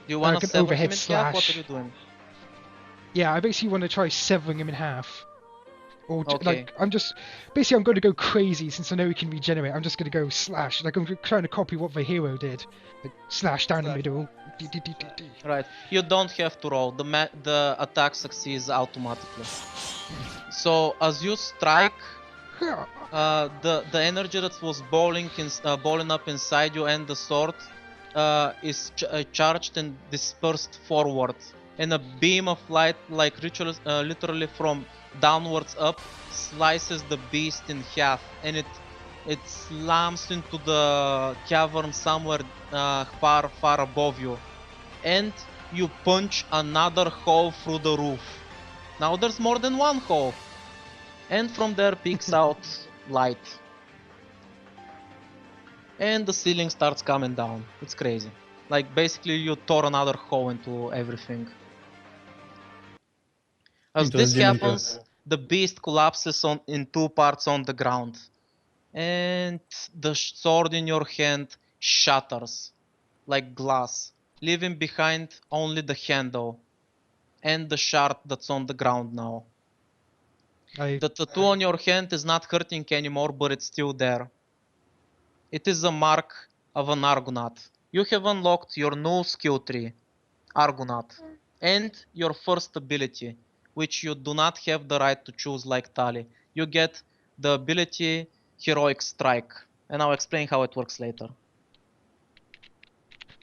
S1: Do you want
S6: Like
S1: to
S6: an
S1: sever
S6: overhead
S1: him in half? What
S6: slash.
S1: are you doing?
S6: Yeah, I basically want to try severing him in half. Or
S1: Okay.
S6: like, I'm going to go crazy since I know he can regenerate. I'm just going to go slash. Like, I'm trying to copy what the hero did. Like, slash down the middle.
S1: Right. You don't have to roll. The attack succeeds automatically. So as you strike, the energy that was boiling up inside you and the sword is charged and dispersed forward, and a beam of light, like literally from downwards up, slices the beast in half, and it It slams into the cavern somewhere far above you, and you punch another hole through the roof. Now there's more than one hole, and from there peeks out light. And the ceiling starts coming down. It's crazy. Like basically you tore another hole into everything. As
S5: Into the
S1: this
S5: demon
S1: happens, the beast collapses in two parts on the ground. And the sword in your hand shatters like glass, leaving behind only the handle and the shard that's on the ground now. The tattoo on your hand is not hurting anymore, but it's still there. It is a mark of an Argonaut. You have unlocked your new skill tree, Argonaut, and your first ability, which you do not have the right to choose like Tali. You get the ability Heroic Strike, and I'll explain how it works later.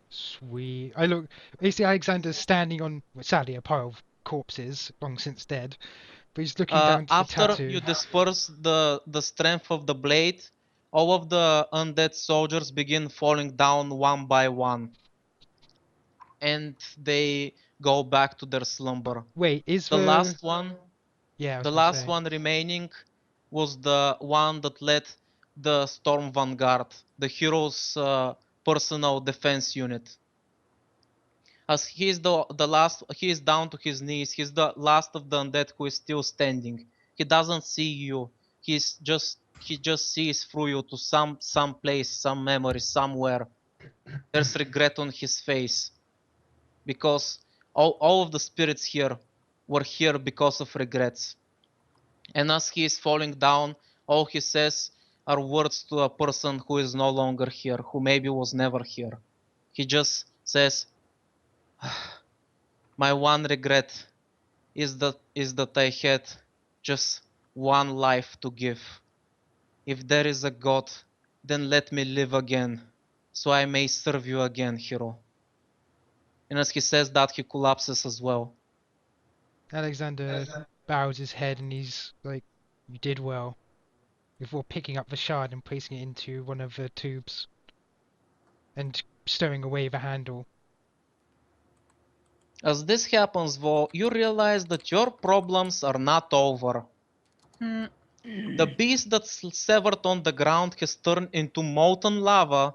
S6: Sweet. I see Alexander's standing on, well, sadly, a pile of corpses, long since dead. But he's looking down to the
S1: After
S6: tattoo.
S1: you disperse the strength of the blade, all of the undead soldiers begin falling down one by one. And they go back to their slumber.
S6: Wait, is
S1: The last one,
S6: Yeah, I was
S1: the
S6: gonna
S1: last
S6: say.
S1: one remaining was the one that led the Storm Vanguard, the hero's personal defense unit. As he is the last, he is down to his knees. He's the last of the undead who is still standing. He doesn't see you. He just sees through you to some place, some memory, somewhere. There's regret on his face, because all of the spirits here were here because of regrets. And as he is falling down, all he says are words to a person who is no longer here, who maybe was never here. He just says, my one regret is that I had just one life to give. If there is a God, then let me live again, so I may serve you again, hero. And as he says that, he collapses as well.
S6: Alexander bows his head and he's like, "You did well," before picking up the shard and placing it into one of the tubes and stowing away the handle.
S1: As this happens though, you realize that your problems are not over. The beast that's severed on the ground has turned into molten lava,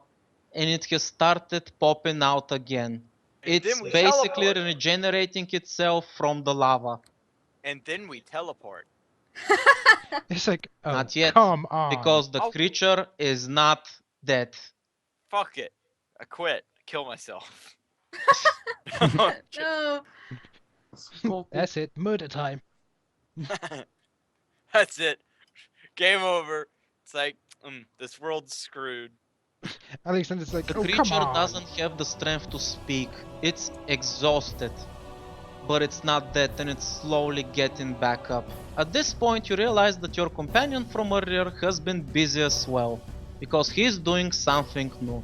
S1: and it has started popping out again.
S2: And
S1: It's
S2: then we
S1: basically
S2: teleport.
S1: regenerating itself from the lava.
S2: And then we teleport.
S6: It's like, oh,
S1: Not yet,
S6: come on.
S1: because the
S2: Oh.
S1: creature is not dead.
S2: Fuck it. I quit. I kill myself.
S3: No.
S6: That's it, murder time.
S2: That's it. Game over. It's like, this world's screwed.
S6: Alexander's like,
S1: The
S6: oh, come
S1: creature
S6: on.
S1: doesn't have the strength to speak. It's exhausted. But it's not dead, and it's slowly getting back up. At this point you realize that your companion from earlier has been busy as well, because he is doing something new.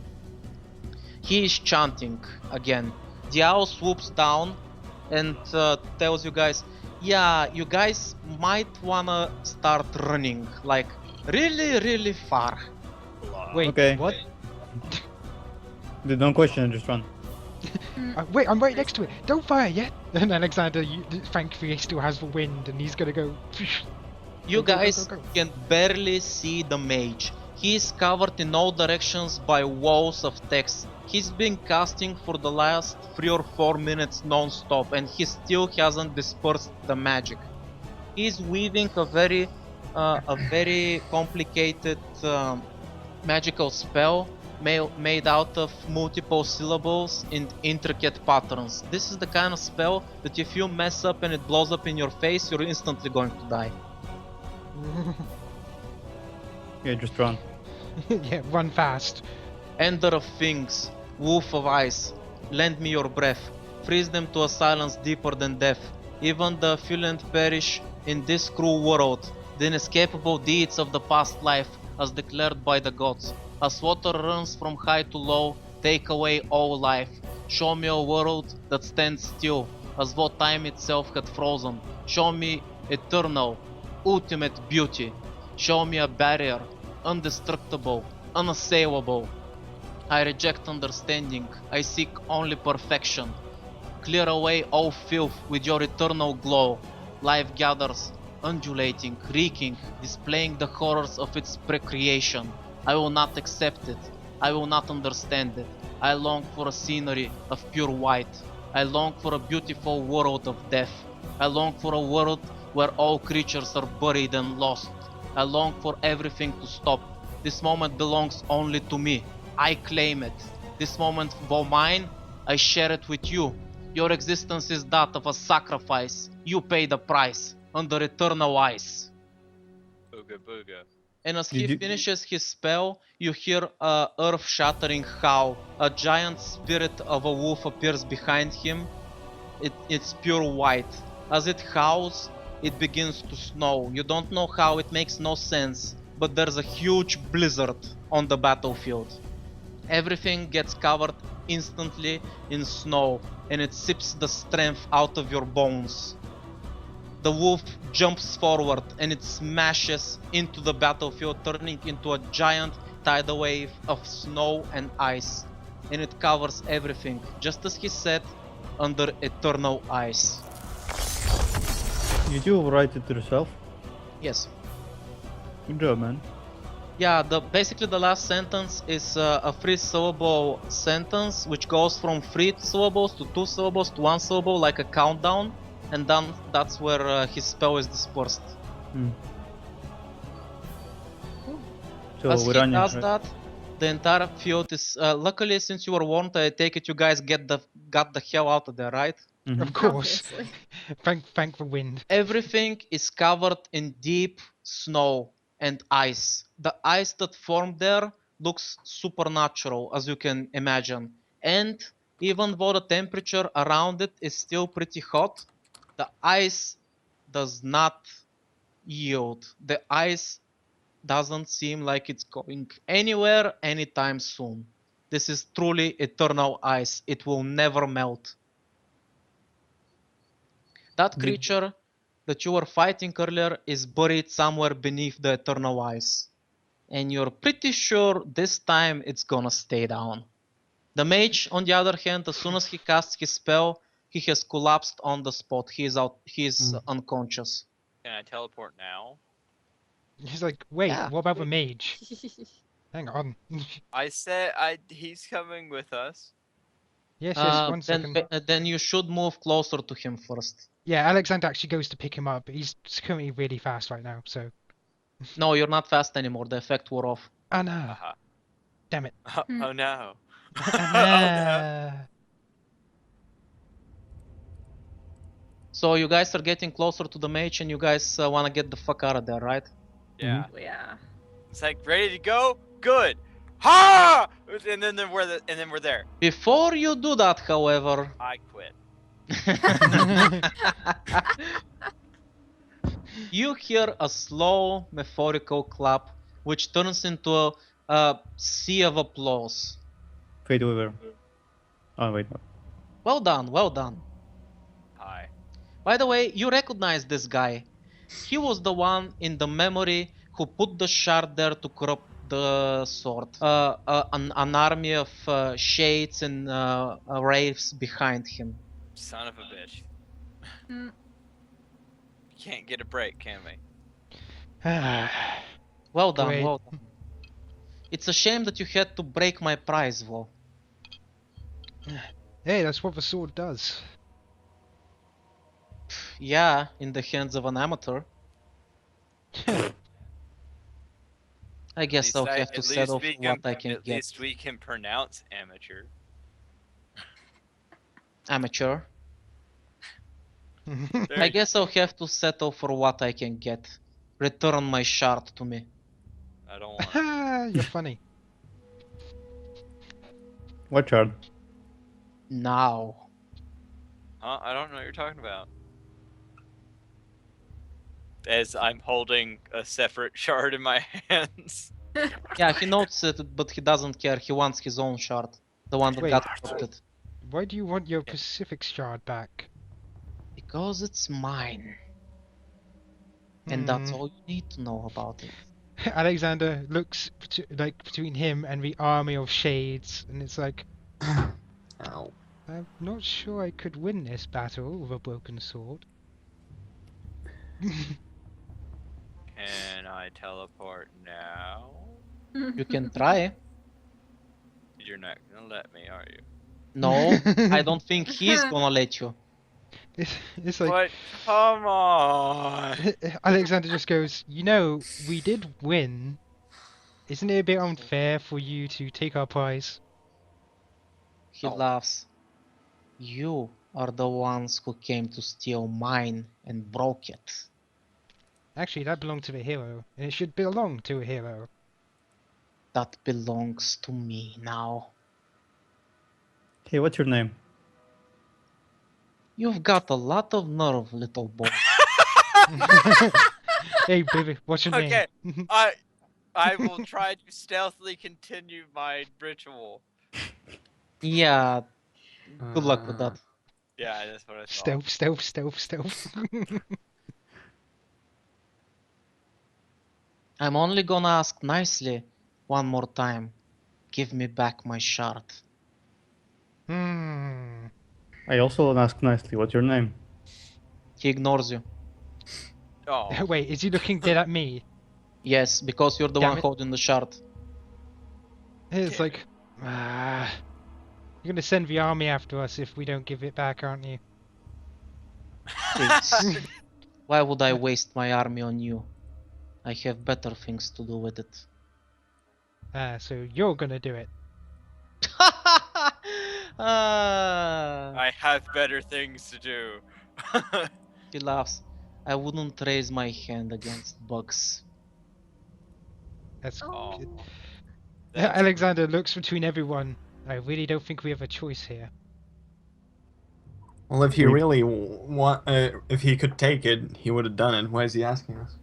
S1: He is chanting again. The owl swoops down and tells you guys, yeah, you guys might wanna start running, like really far.
S6: Wait,
S5: Okay.
S6: what?
S5: Don't question it, just run.
S6: Wait, I'm right next to it. Don't fire yet. And Alexander, thankfully, still has the wind, and he's gonna go.
S1: You
S6: Go, go, go,
S1: guys
S6: go, go.
S1: can barely see the mage. He is covered in all directions by walls of text. He's been casting for the last 3 or 4 minutes non-stop, and he still hasn't dispersed the magic. He's weaving a very complicated magical spell made out of multiple syllables in intricate patterns. This is the kind of spell that if you mess up and it blows up in your face, you're instantly going to die.
S5: Yeah, just run.
S6: Yeah, run fast.
S1: Ender of things, wolf of ice, lend me your breath, freeze them to a silence deeper than death. Even the affluent perish in this cruel world, the inescapable deeds of the past life as declared by the gods. As water runs from high to low, take away all life. Show me a world that stands still, as though time itself had frozen. Show me eternal, ultimate beauty. Show me a barrier indestructible, unassailable. I reject understanding, I seek only perfection. Clear away all filth with your eternal glow. Life gathers, undulating, reeking, displaying the horrors of its precreation. I will not accept it. I will not understand it. I long for a scenery of pure white. I long for a beautiful world of death. I long for a world where all creatures are buried and lost. I long for everything to stop. This moment belongs only to me. I claim it. This moment, though mine, I share it with you. Your existence is that of a sacrifice. You pay the price under eternal ice.
S2: Booga booga.
S1: And as
S5: Did
S1: he
S5: you-
S1: finishes his spell, you hear a earth-shattering howl. A giant spirit of a wolf appears behind him. It's pure white. As it howls, it begins to snow. You don't know how, it makes no sense, but there's a huge blizzard on the battlefield. Everything gets covered instantly in snow, and it sips the strength out of your bones. The wolf jumps forward and it smashes into the battlefield, turning into a giant tidal wave of snow and ice. And it covers everything, just as he said, under eternal ice.
S5: Did you write it yourself?
S1: Yes.
S5: Good job, man.
S1: Yeah, basically the last sentence is a 3-syllable sentence which goes from 3 syllables to 2 syllables to 1 syllable, like a countdown, and then that's where his spell is dispersed.
S5: So
S1: As he
S5: we're running.
S1: does
S5: right?
S1: that, the entire field is. Luckily, since you were warned, I take it you guys got the hell out of there, right?
S5: Mhm.
S6: Of course.
S3: Obviously.
S6: Thank the wind.
S1: Everything is covered in deep snow and ice. The ice that formed there looks supernatural, as you can imagine. And even though the temperature around it is still pretty hot, the ice does not yield. The ice doesn't seem like it's going anywhere anytime soon. This is truly eternal ice. It will never melt. That
S5: Did-
S1: creature that you were fighting earlier is buried somewhere beneath the eternal ice. And you're pretty sure this time it's gonna stay down. The mage, on the other hand, as soon as he casts his spell, he has collapsed on the spot. He is unconscious.
S2: Can I teleport now?
S6: He's like, wait,
S1: Yeah.
S6: what about the mage? Hang on.
S2: I said he's coming with us.
S6: Yes,
S1: Uh,
S6: one
S1: then,
S6: second.
S1: then you should move closer to him first.
S6: Yeah, Alexander actually goes to pick him up. He's currently really fast right now, so.
S1: No, you're not fast anymore. The effect wore off.
S6: Oh no.
S2: Haha.
S6: Damn it.
S2: Oh no.
S6: Oh,
S2: Oh no.
S6: no.
S1: So you guys are getting closer to the mage, and you guys want to get the fuck out of there, right?
S2: Yeah.
S3: Yeah.
S2: It's like ready to go. Good. Ha! And then we're there.
S1: Before you do that, however,
S2: I quit.
S1: you hear a slow, methodical clap, which turns into a sea of applause.
S5: Fateweaver. Oh wait, no.
S1: Well done, well done.
S2: Hi.
S1: By the way, you recognize this guy. He was the one in the memory who put the shard there to corrupt the sword. An army of shades and wraiths behind him.
S2: Son of a bitch.
S3: Mm.
S2: Can't get a break, can we?
S1: Well done,
S6: Great.
S1: well done. It's a shame that you had to break my prize, though.
S6: Hey, that's what the sword does.
S1: Yeah, in the hands of an amateur. I guess I'll have to settle for what I can
S2: At
S1: get.
S2: least we can pronounce amateur.
S1: Amateur.
S2: There
S1: I
S2: you-
S1: guess I'll have to settle for what I can get. Return my shard to me.
S2: I don't want.
S6: You're funny.
S5: What shard?
S1: Now.
S2: Huh? I don't know what you're talking about. As I'm holding a separate shard in my hands.
S1: Yeah, he notes it, but he doesn't care. He wants his own shard. The one that
S6: Wait.
S1: got corrupted.
S6: Why do you want your Pacific shard back?
S1: Because it's mine. And that's
S6: Hmm.
S1: all you need to know about it.
S6: Alexander looks between him and the army of shades, and it's like,
S4: Ow.
S6: I'm not sure I could win this battle with a broken sword.
S2: Can I teleport now?
S1: You can try.
S2: You're not gonna let me, are you?
S1: No, I don't think he's gonna let you.
S6: It's like
S2: But come on.
S6: Alexander just goes, you know, we did win. Isn't it a bit unfair for you to take our prize?
S1: He
S2: Oh.
S1: laughs. You are the ones who came to steal mine and broke it.
S6: Actually, that belonged to the hero, and it should belong to a hero.
S1: That belongs to me now.
S5: Hey, what's your name?
S1: You've got a lot of nerve, little boy.
S6: Hey, baby, what's your
S2: Okay,
S6: name?
S2: I will try to stealthily continue my ritual.
S1: Yeah, good luck with that.
S2: Yeah, that's what I thought.
S6: Stealth.
S1: I'm only gonna ask nicely one more time. Give me back my shard.
S6: Hmm.
S5: I also ask nicely, what's your name?
S1: He ignores you.
S2: Oh,
S6: Wait, is he looking dead at me?
S1: Yes, because you're the
S6: Damn
S1: one
S6: it.
S1: holding the shard.
S6: It's
S2: Damn
S6: like, you're gonna send the army after us if we don't give it back, aren't you?
S1: Please. Why would I waste my army on you? I have better things to do with it.
S6: So you're gonna do it.
S2: I have better things to do.
S1: He laughs. I wouldn't raise my hand against bugs.
S6: That's
S2: Oh.
S6: good.
S2: That's
S6: Alexander looks between everyone. I really don't think we have a choice here.
S4: Well, if he
S5: We-
S4: really if he could take it, he would have done it. Why is he asking us?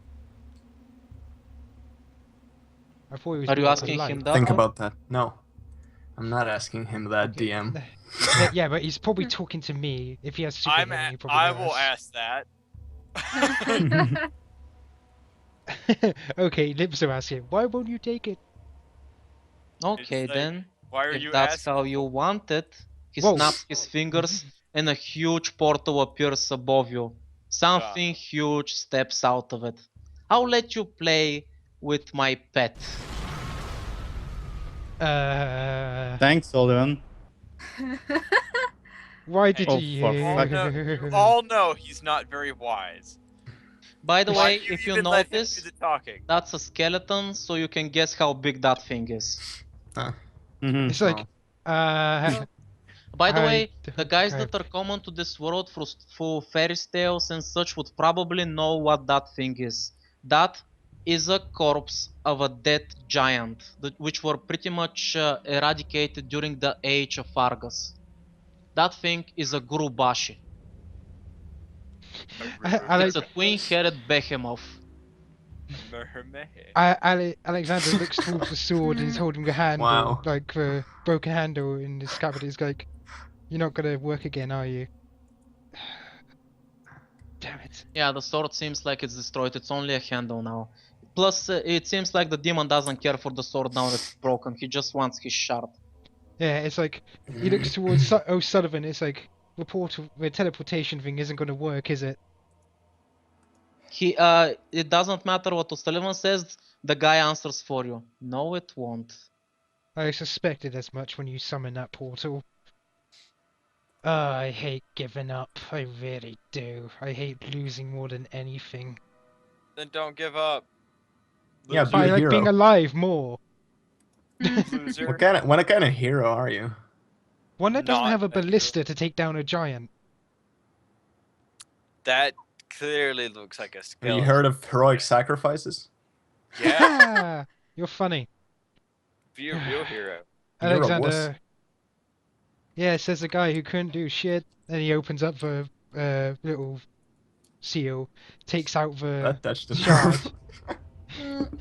S6: I thought he was
S1: Are you
S6: more
S1: asking
S6: polite.
S1: him that?
S4: Think about that. No, I'm not asking him that,
S6: Okay.
S4: DM.
S6: Yeah, but he's probably talking to me. If he has super hearing, he probably
S2: I
S6: knows.
S2: will ask that.
S6: Okay, lips are asking, why won't you take it?
S1: Okay
S2: It's like,
S1: then.
S2: why are
S1: If
S2: you
S1: that's
S2: asking?
S1: how you want it. He
S6: Whoa.
S1: snaps his fingers and a huge portal appears above you. Something huge steps out of it. I'll let you play with my pet.
S5: Thanks, Sullivan.
S6: Why did
S5: Oh,
S6: you?
S5: for
S2: You all know he's not very wise.
S1: By the
S2: Why
S1: way,
S2: do you
S1: if you
S2: even let him do
S1: notice,
S2: the talking?
S1: that's a skeleton, so you can guess how big that thing is.
S5: Mhm.
S6: It's like,
S1: By the
S6: I
S1: way, the
S6: don't
S1: guys
S6: have-
S1: that are common to this world through fairy tales and such would probably know what that thing is. That is a corpse of a dead giant, which were pretty much eradicated during the age of Argus. That thing is a Gurubashi. It's a twin-headed behemoth.
S6: Alexander looks towards the sword and he's holding the handle,
S4: Wow.
S6: like the broken handle in the scabbard. He's like, "You're not gonna work again, are you?" Damn it.
S1: Yeah, the sword seems like it's destroyed. It's only a handle now. Plus, it seems like the demon doesn't care for the sword now that it's broken. He just wants his shard.
S6: Yeah, it's like he looks towards O'Sullivan. It's like the teleportation thing isn't gonna work, is it?
S1: It doesn't matter what O'Sullivan says. The guy answers for you. No, it won't.
S6: I suspected as much when you summoned that portal. I hate giving up. I really do. I hate losing more than anything.
S2: Then don't give up.
S4: Yeah,
S2: Loser.
S4: be
S6: I
S4: a
S6: like being
S4: hero.
S6: alive more.
S2: Loser.
S4: What kind of hero are you?
S6: One that doesn't
S2: Not
S6: have a
S2: a hero.
S6: ballista to take down a giant.
S2: That clearly looks like a
S4: Have
S2: skeleton.
S4: you heard of heroic sacrifices?
S2: Yeah,
S6: You're funny.
S2: be a real hero.
S4: You're a wuss.
S6: Alexander. Yeah, says the guy who couldn't do shit. Then he opens up the little seal, takes out the
S4: That touched the
S6: shard.
S1: Mm,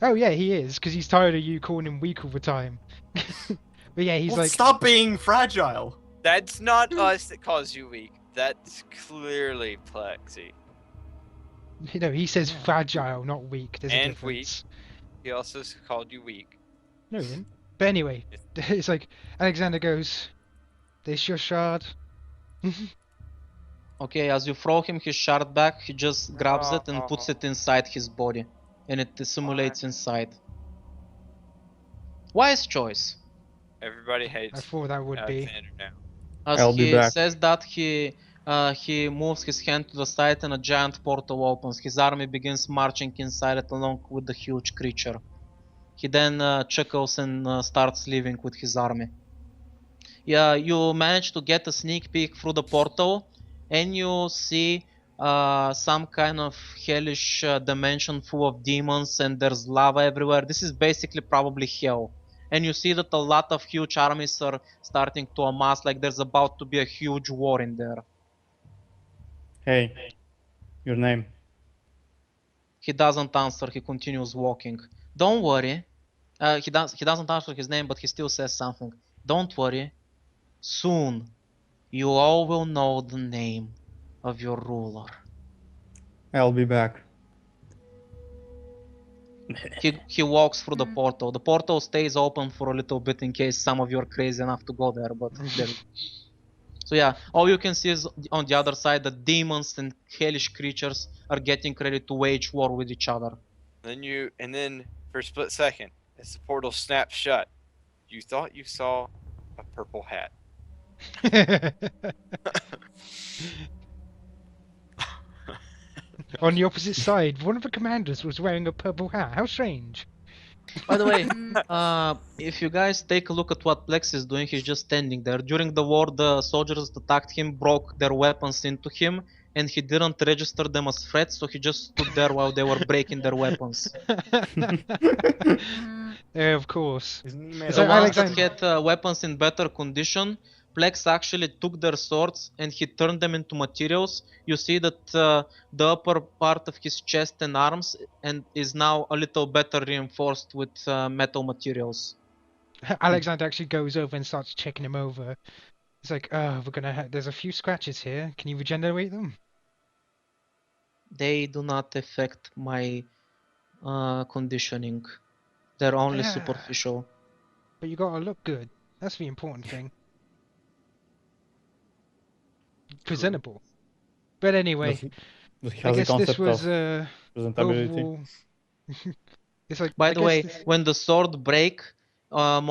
S6: Oh yeah, he is, because he's tired of you calling him weak all the time. But yeah, he's
S4: Well,
S6: like,
S4: stop being fragile.
S2: That's not us that calls you weak. That's clearly Plexi.
S6: he says fragile, not weak. There's a
S2: And weak.
S6: difference.
S2: He also called you weak.
S6: No, he didn't. But anyway, it's like Alexander goes, "This your shard."
S1: Okay, as you throw him his shard back, he just grabs it and puts it inside his body, and it simulates inside. Wise choice.
S2: Everybody
S6: I
S2: hates
S6: thought that would be.
S2: Alexander now.
S1: As
S5: I'll be
S1: he
S5: back.
S1: says that, he moves his hand to the side and a giant portal opens. His army begins marching inside it along with the huge creature. He then chuckles and starts leaving with his army. Yeah, you manage to get a sneak peek through the portal, and you see some kind of hellish dimension full of demons, and there's lava everywhere. This is basically probably hell. And you see that a lot of huge armies are starting to amass, like there's about to be a huge war in there.
S5: Hey, your name.
S1: He doesn't answer, he continues walking. Don't worry. He doesn't answer his name, but he still says something. Don't worry. Soon, you all will know the name of your ruler.
S5: I'll be back.
S1: He walks through the portal. The portal stays open for a little bit in case some of you are crazy enough to go there, but so yeah, all you can see is on the other side that demons and hellish creatures are getting ready to wage war with each other.
S2: And then for a split second, as the portal snaps shut, you thought you saw a purple hat.
S6: On the opposite side, one of the commanders was wearing a purple hat. How strange.
S1: By the way, if you guys take a look at what Plex is doing, he's just standing there. During the war, the soldiers that attacked him broke their weapons into him, and he didn't register them as threats, so he just stood there while they were breaking their weapons.
S6: Yeah, of course.
S4: Isn't he made
S6: So
S1: The
S4: of
S1: ones that
S6: Alexander-
S1: had weapons in better condition, Plex actually took their swords and he turned them into materials. You see that the upper part of his chest and arms and is now a little better reinforced with metal materials.
S6: Alexander actually goes over and starts checking him over. He's like, "Oh, there's a few scratches here. Can you regenerate them?"
S1: They do not affect my conditioning. They're only
S6: Yeah.
S1: superficial.
S6: But you gotta look good. That's the important thing. Presentable. But anyway,
S5: Does he
S6: I
S5: has a
S6: guess this
S5: concept
S6: was
S5: of presentability?
S6: overall. It's like.
S1: By
S6: I
S1: the
S6: guess
S1: way,
S6: this-
S1: when the sword break,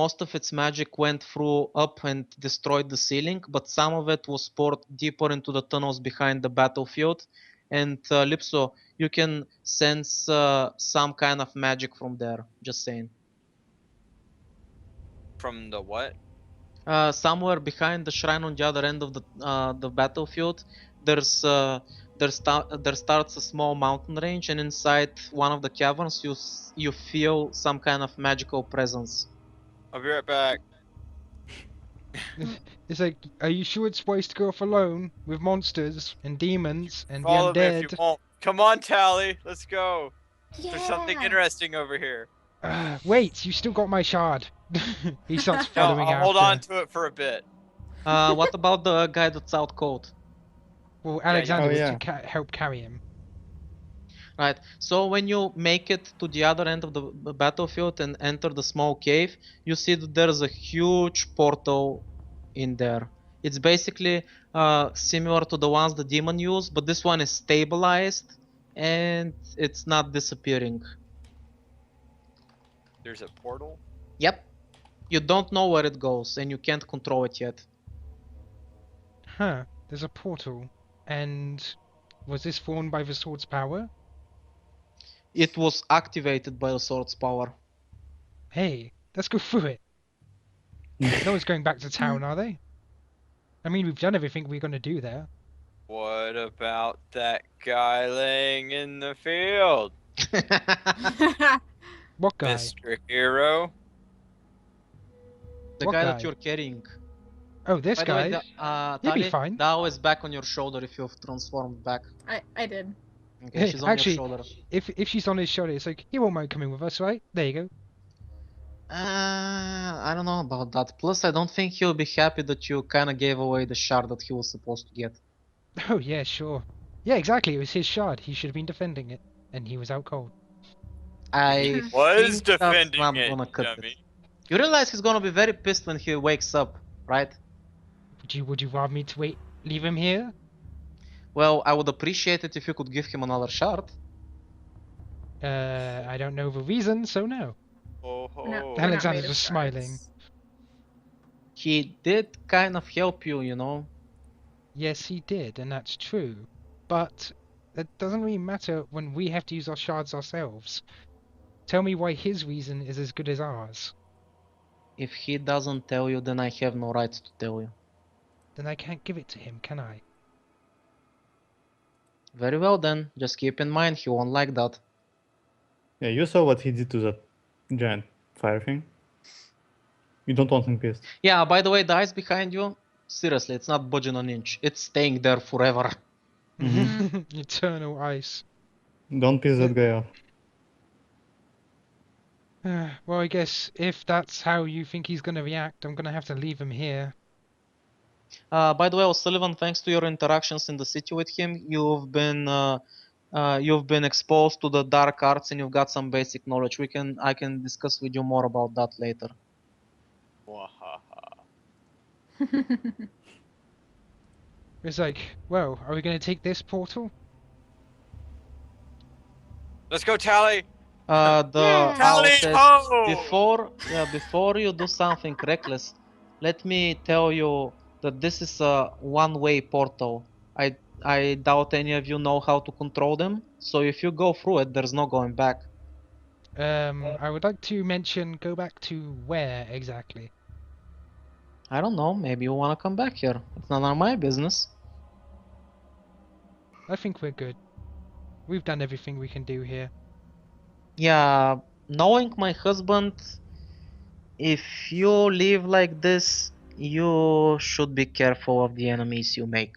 S1: most of its magic went through up and destroyed the ceiling, but some of it was poured deeper into the tunnels behind the battlefield. And Lipso, you can sense some kind of magic from there. Just saying.
S2: From the what?
S1: Somewhere behind the shrine on the other end of the battlefield, there starts a small mountain range, and inside one of the caverns, you feel some kind of magical presence.
S2: I'll be right back.
S6: It's like, are you sure it's wise to go off alone with monsters and demons and
S2: Follow
S6: the
S2: me if you
S6: undead?
S2: won't. Come on, Tally. Let's go.
S3: Yeah.
S2: There's something interesting over here.
S6: Wait, you still got my shard. He starts
S2: No,
S6: following
S2: I'll
S6: after.
S2: hold on to it for a bit.
S1: What about the guy that's out cold?
S6: Well, Alexander
S5: Oh,
S6: was
S5: yeah.
S6: to help carry him.
S1: Right. So when you make it to the other end of the battlefield and enter the small cave, you see that there's a huge portal in there. It's basically similar to the ones the demon used, but this one is stabilized and it's not disappearing.
S2: There's a portal.
S1: Yep. You don't know where it goes and you can't control it yet.
S6: Huh, there's a portal. And was this formed by the sword's power?
S1: It was activated by the sword's power.
S6: Hey, let's go through it. No one's going back to town, are they? I mean, we've done everything we're gonna do there.
S2: What about that guy laying in the field?
S6: What guy?
S2: Mr. Hero?
S1: The
S6: What
S1: guy
S6: guy?
S1: that you're carrying.
S6: Oh, this
S1: By the way,
S6: guy? He'll be
S1: Tali,
S6: fine.
S1: Dao is back on your shoulder if you've transformed back.
S3: I did.
S1: Okay,
S6: Hey,
S1: she's on
S6: actually-
S1: your shoulder.
S6: If she's on his shoulder, it's like, he won't mind coming with us, right? There you go.
S1: I don't know about that. Plus, I don't think he'll be happy that you kind of gave away the shard that he was supposed to get.
S6: Oh, yeah, sure. Yeah, exactly, it was his shard. He should have been defending it. And he was out cold.
S1: I
S2: Was
S1: think that's
S2: defending
S1: not
S2: it,
S1: gonna cut
S2: dummy.
S1: it. You realize he's gonna be very pissed when he wakes up, right?
S6: Would you rather me to leave him here?
S1: Well, I would appreciate it if you could give him another shard.
S6: I don't know the reason, so no.
S2: Oh
S3: We're not,
S2: ho.
S3: we're not
S6: Alexander's
S3: made of
S6: just smiling.
S3: shards.
S1: He did kind of help you, you know.
S6: Yes, he did, and that's true. But that doesn't really matter when we have to use our shards ourselves. Tell me why his reason is as good as ours.
S1: If he doesn't tell you, then I have no right to tell you.
S6: Then I can't give it to him, can I?
S1: Very well then, just keep in mind he won't like that.
S5: Yeah, you saw what he did to that giant fire thing. You don't want him pissed.
S1: Yeah, by the way, the ice behind you, seriously, it's not budging an inch. It's staying there forever.
S6: Eternal ice.
S5: Don't piss that guy off.
S6: Well, I guess if that's how you think he's gonna react, I'm gonna have to leave him here.
S1: By the way, O'Sullivan, thanks to your interactions in the city with him, you've been exposed to the dark arts and you've got some basic knowledge. I can discuss with you more about that later.
S2: Wahaha.
S6: It's like, well, are we gonna take this portal?
S2: Let's go, Tally!
S1: The
S3: Yeah.
S1: owl
S2: Tally
S1: says,
S2: ho!
S1: before you do something reckless, let me tell you that this is a one-way portal. I doubt any of you know how to control them, so if you go through it, there's no going back.
S6: I would like to mention, go back to where exactly?
S1: I don't know, maybe you wanna come back here. It's none of my business.
S6: I think we're good. We've done everything we can do here.
S1: Yeah, knowing my husband, if you live like this, you should be careful of the enemies you make.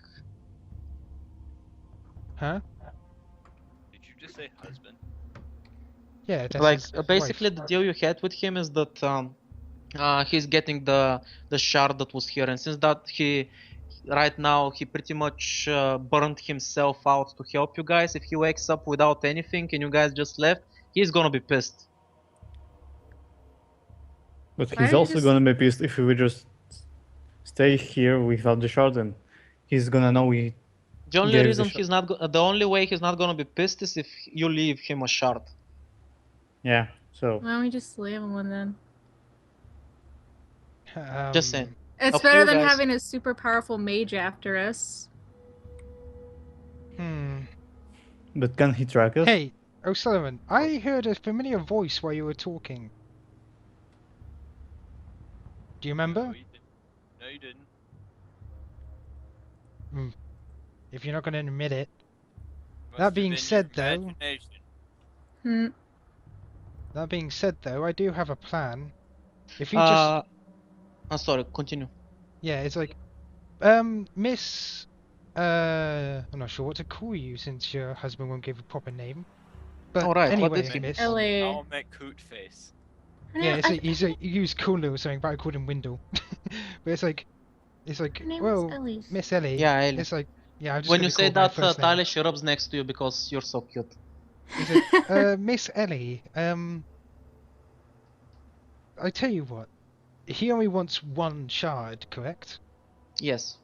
S6: Huh?
S2: Did you just say husband?
S6: Yeah, that's
S1: Like
S6: his
S1: basically
S6: wife.
S1: the deal you had with him is that he's getting the shard that was here, and since that he right now he pretty much burned himself out to help you guys. If he wakes up without anything and you guys just left, he's gonna be pissed.
S5: But
S3: Why
S5: he's
S3: don't you
S5: also
S3: just-
S5: gonna be pissed if we just stay here without the shard, and he's gonna know we.
S1: The only
S5: Gave the
S1: reason
S5: shard.
S1: he's not the only way he's not gonna be pissed is if you leave him a shard.
S5: Yeah. So
S3: Why don't we just leave him one then?
S1: Just saying.
S3: It's
S1: Up to
S3: better
S1: you
S3: than
S1: guys.
S3: having a super powerful mage after us.
S5: but can he track us?
S6: Hey, O'Sullivan, I heard a familiar voice while you were talking. Do you remember?
S2: No, you didn't. No, you didn't.
S6: If you're not going to admit it.
S2: Must
S6: That
S2: have
S6: being
S2: been
S6: said,
S2: your
S6: though-
S2: imagination.
S3: Hmm.
S6: That being said, though, I do have a plan. If you just...
S1: I'm sorry, continue.
S6: Yeah, it's like... Miss... I'm not sure what to call you since your husband won't give a proper name. But
S1: Alright, what
S6: anyway,
S1: did he-
S6: Miss...
S3: Ellie.
S2: I'll make coot face.
S6: Yeah, it's like, he used Kulu or something, but I called him Windle. But it's like,
S3: Her name
S6: well,
S3: is Ellie.
S6: Miss Ellie.
S1: Yeah, Ellie.
S6: It's like, yeah, I'm just
S1: When
S6: gonna
S1: you say
S6: call her
S1: that,
S6: by first name.
S1: Talia, she rubs next to you because you're so cute.
S6: It's like, Miss Ellie, I tell you what, he only wants one shard, correct?
S1: Yes,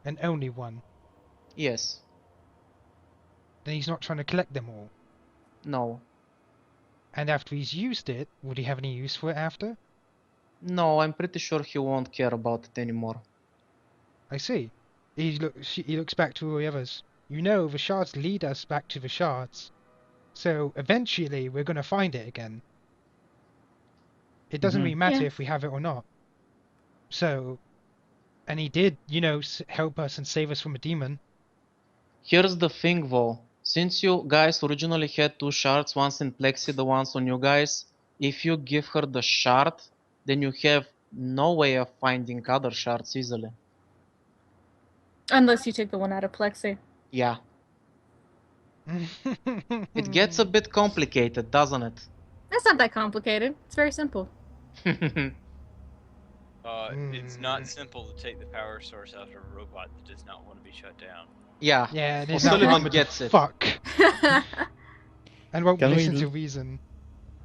S6: And only one.
S1: yes,
S6: Then he's not trying to collect them all.
S1: no.
S6: And after he's used it, would he have any use for it after?
S1: No, I'm pretty sure he won't care about it anymore.
S6: I see. He looks back to all the others. You know, the shards lead us back to the shards. So eventually we're gonna find it again. It doesn't
S5: Mhm.
S6: really matter
S3: Yeah.
S6: if we have it or not. So, and he did, you know, help us and save us from a demon.
S1: Here's the thing though, since you guys originally had two shards, once in Plexi, the ones on you guys, if you give her the shard, then you have no way of finding other shards easily.
S3: Unless you take the one out of Plexi.
S1: Yeah, it gets a bit complicated, doesn't it?
S3: That's not that complicated. It's very simple.
S2: It's not simple to take the power source out of a robot that does not want to be shut down.
S1: Yeah,
S6: Yeah, there's
S1: O'Sullivan
S6: nothing
S1: gets it.
S6: Fuck. and won't
S5: Can we
S6: listen to
S5: l-
S6: reason.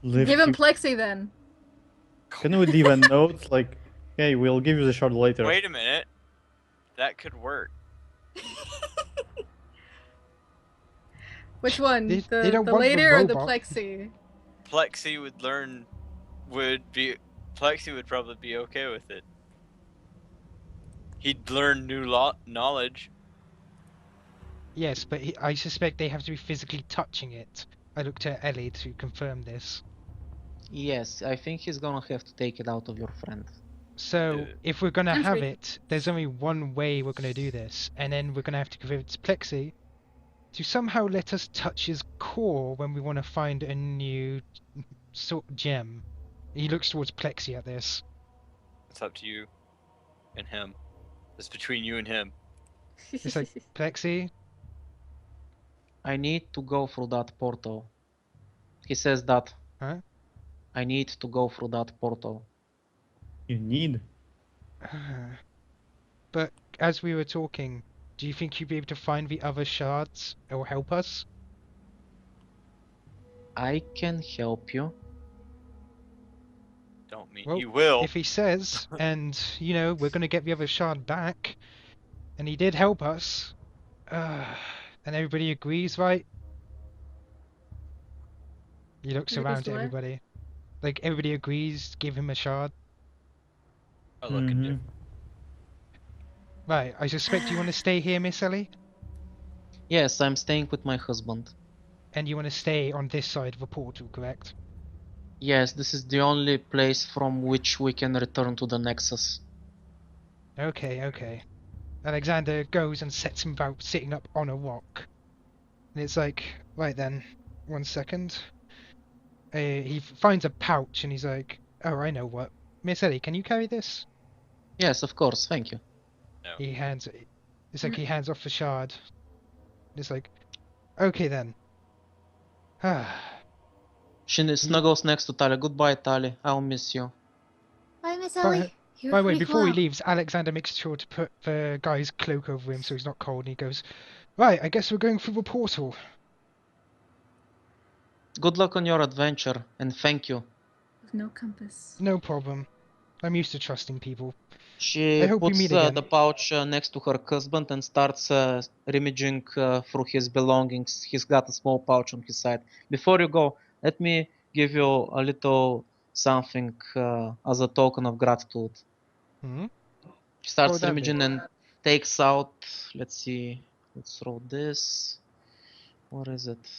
S5: Lift
S3: Give him
S5: you-
S3: Plexi then.
S5: Can we leave a note like, hey, we'll give you the shard later?
S2: Wait a minute. That could work.
S3: Which one?
S6: They don't
S3: The
S6: want the
S3: later or the
S6: robot.
S3: Plexi?
S2: Plexi would learn. Plexi would probably be okay with it. He'd learn new knowledge.
S6: Yes, but I suspect they have to be physically touching it. I looked at Ellie to confirm this.
S1: Yes, I think he's gonna have to take it out of your friend.
S6: So, if we're gonna
S3: I'm
S6: have
S3: free.
S6: it, there's only one way we're gonna do this, and then we're gonna have to convince Plexi to somehow let us touch his core when we want to find a new sort of gem. He looks towards Plexi at this.
S2: It's up to you and him. It's between you and him.
S6: It's like, Plexi,
S1: I need to go through that portal. He says that.
S6: Huh?
S1: I need to go through that portal.
S5: You need.
S6: but as we were talking, do you think you'd be able to find the other shards or help us?
S1: I can help you.
S2: Don't mean
S6: Well,
S2: you will.
S6: If he says, and you know, we're gonna get the other shard back, and he did help us, and everybody agrees, right? He looks
S3: Agrees
S6: around
S3: to
S6: to
S3: what?
S6: everybody. Like, everybody agrees, give him a shard.
S2: I look into.
S5: Mhm.
S6: Right, I suspect you want to stay here, Miss Ellie?
S1: Yes, I'm staying with my husband.
S6: And you want to stay on this side of the portal, correct?
S1: Yes, this is the only place from which we can return to the Nexus.
S6: Okay, okay. Alexander goes and sets him about sitting up on a rock. And it's like, right then, 1 second. He finds a pouch and he's like, oh, I know what. Miss Ellie, can you carry this?
S1: Yes, of course, thank you.
S6: He hands it. It's like he hands off the shard. It's like, okay then.
S1: She snuggles next to Tali. Goodbye, Tali. I'll miss you.
S3: Bye, Miss
S6: By,
S3: Ellie. You
S6: by
S3: were
S6: the way,
S3: pretty
S6: before
S3: cool.
S6: he leaves, Alexander makes sure to put the guy's cloak over him so he's not cold, and he goes, right, I guess we're going through the portal.
S1: Good luck on your adventure, and thank you.
S3: With no compass.
S6: No problem. I'm used to trusting people.
S1: She
S6: I hope we
S1: puts
S6: meet again.
S1: the pouch next to her husband and starts rummaging through his belongings. He's got a small pouch on his side. Before you go, let me give you a little something as a token of gratitude.
S6: Hmm?
S1: She starts
S6: would that be?
S1: rummaging and takes out, let's see, let's throw this. What is it?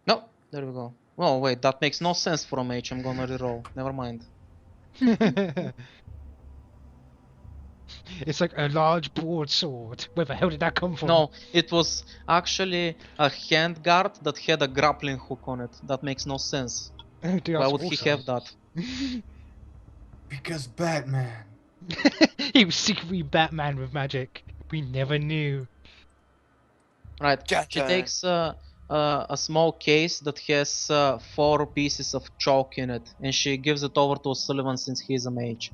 S1: No, there we go. Oh wait, that makes no sense for a mage. I'm gonna reroll. Never mind.
S6: It's like a large broadsword. Where the hell did that come from?
S1: No, it was actually a handguard that had a grappling hook on it. That makes no sense.
S6: Oh, dude,
S1: Why
S6: that's
S1: would he
S6: awesome.
S1: have that?
S4: Because Batman.
S6: He was secretly Batman with magic. We never knew.
S1: Right. She
S2: Gotcha.
S1: takes a small case that has 4 pieces of chalk in it, and she gives it over to Sullivan since he's a mage.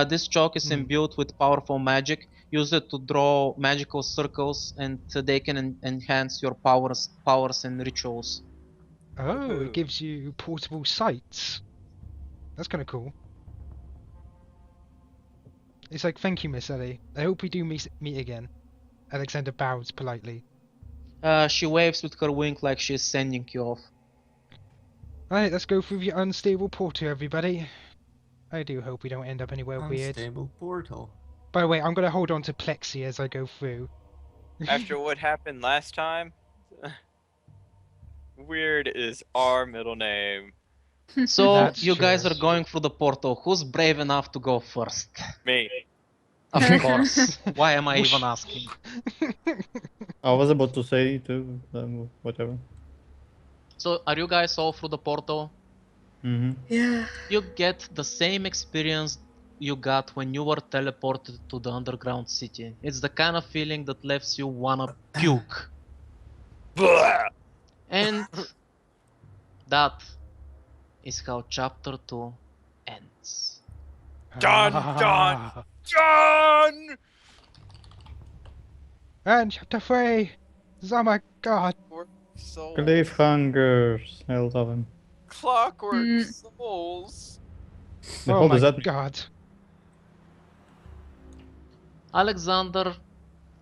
S1: This chalk is imbued with powerful magic. Use it to draw magical circles, and they can enhance your powers and rituals.
S6: Oh,
S2: Ooh.
S6: it gives you portable sights. That's kind of cool. It's like, thank you, Miss Ellie. I hope we do meet again. Alexander bows politely.
S1: She waves with her wing like she's sending you off.
S6: Alright, let's go through the unstable portal, everybody. I do hope we don't end up anywhere weird.
S4: Unstable portal.
S6: By the way, I'm gonna hold on to Plexi as I go through.
S2: After what happened last time, Weird is our middle name.
S1: So
S6: That's
S1: you guys
S6: true.
S1: are going through the portal. Who's brave enough to go first?
S2: Me.
S1: Of course. Why am I
S6: Whoosh.
S1: even asking?
S5: I was about to say whatever.
S1: So are you guys all through the portal?
S5: Mm-hmm.
S3: Yeah.
S1: You get the same experience you got when you were teleported to the underground city. It's the kind of feeling that leaves you wanna puke.
S2: Blah!
S1: And that is how chapter 2 ends.
S2: Dun, dun. John!
S6: And chapter 3! Oh my god.
S2: Clockwork souls.
S5: Cliffhangers. I love him.
S2: Clockwork
S3: Mm.
S2: souls.
S5: The
S6: Oh
S5: hell
S6: my
S5: does that mean?
S6: god.
S1: Alexander,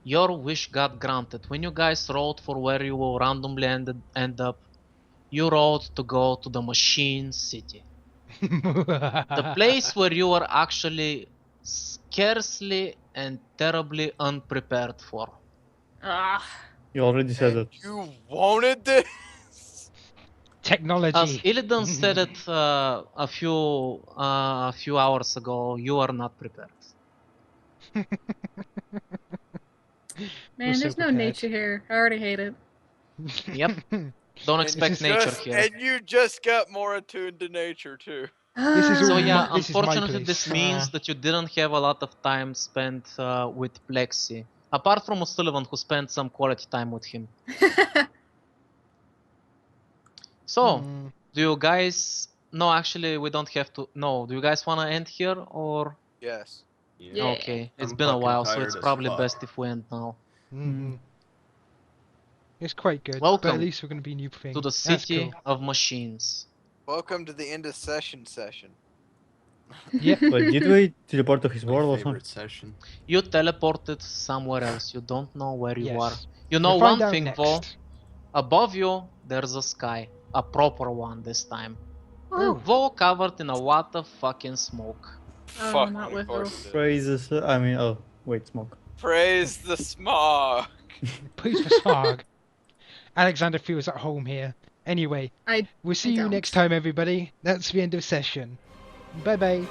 S1: your wish got granted. When you guys rolled for where you will randomly end up, you rolled to go to the Machine City. The place where you were actually scarcely and terribly unprepared for.
S3: Ah.
S5: You already said
S2: And
S5: it.
S2: you wanted this?
S1: As
S6: Technology.
S1: Illidan said it a few hours ago, you are not prepared.
S3: Man,
S6: so
S3: there's no
S6: prepared.
S3: nature here. I already hate it.
S1: Yep. Don't expect
S6: is
S1: nature
S2: Just,
S1: here.
S2: and you just got more attuned to nature too.
S6: This is
S1: So
S6: all
S1: yeah,
S6: this is my
S1: unfortunately this
S6: place.
S1: means that you didn't have a lot of time spent with Plexi. Apart from O'Sullivan, who spent some quality time with him. So,
S6: Hmm.
S1: do you guys... No, actually we don't have to... No, do you guys wanna end here or...
S2: Yes.
S3: Yeah.
S1: Okay, it's
S4: I'm
S1: been a
S4: fucking
S1: while, so
S4: tired
S1: it's
S4: as
S1: probably
S4: fuck.
S1: best if we end now.
S6: Mhm. It's quite good. But
S1: Welcome
S6: at least we're gonna be new thing.
S1: To the
S6: That's
S1: City
S6: cool.
S1: of Machines.
S2: Welcome to the end of session.
S6: Yep.
S5: Wait, did we teleport to his
S4: My
S5: world or something?
S4: favorite session.
S1: You teleported somewhere else, you don't know where you are.
S6: Yes.
S1: You know
S6: We'll find
S1: one
S6: out
S1: thing
S6: next.
S1: though, above you there's a sky. A proper one this time.
S3: Oh,
S1: Though covered in a lot of fucking smoke.
S3: Oh,
S2: Fuck,
S3: not
S2: of
S3: with
S2: course
S3: those.
S2: it is.
S5: Praises. I mean, oh, wait, smoke.
S2: Praise the smog.
S6: Please for smog. Alexander feels at home here. Anyway,
S3: I
S6: we'll see you
S3: don't.
S6: next time, everybody. That's the end of session. Bye bye.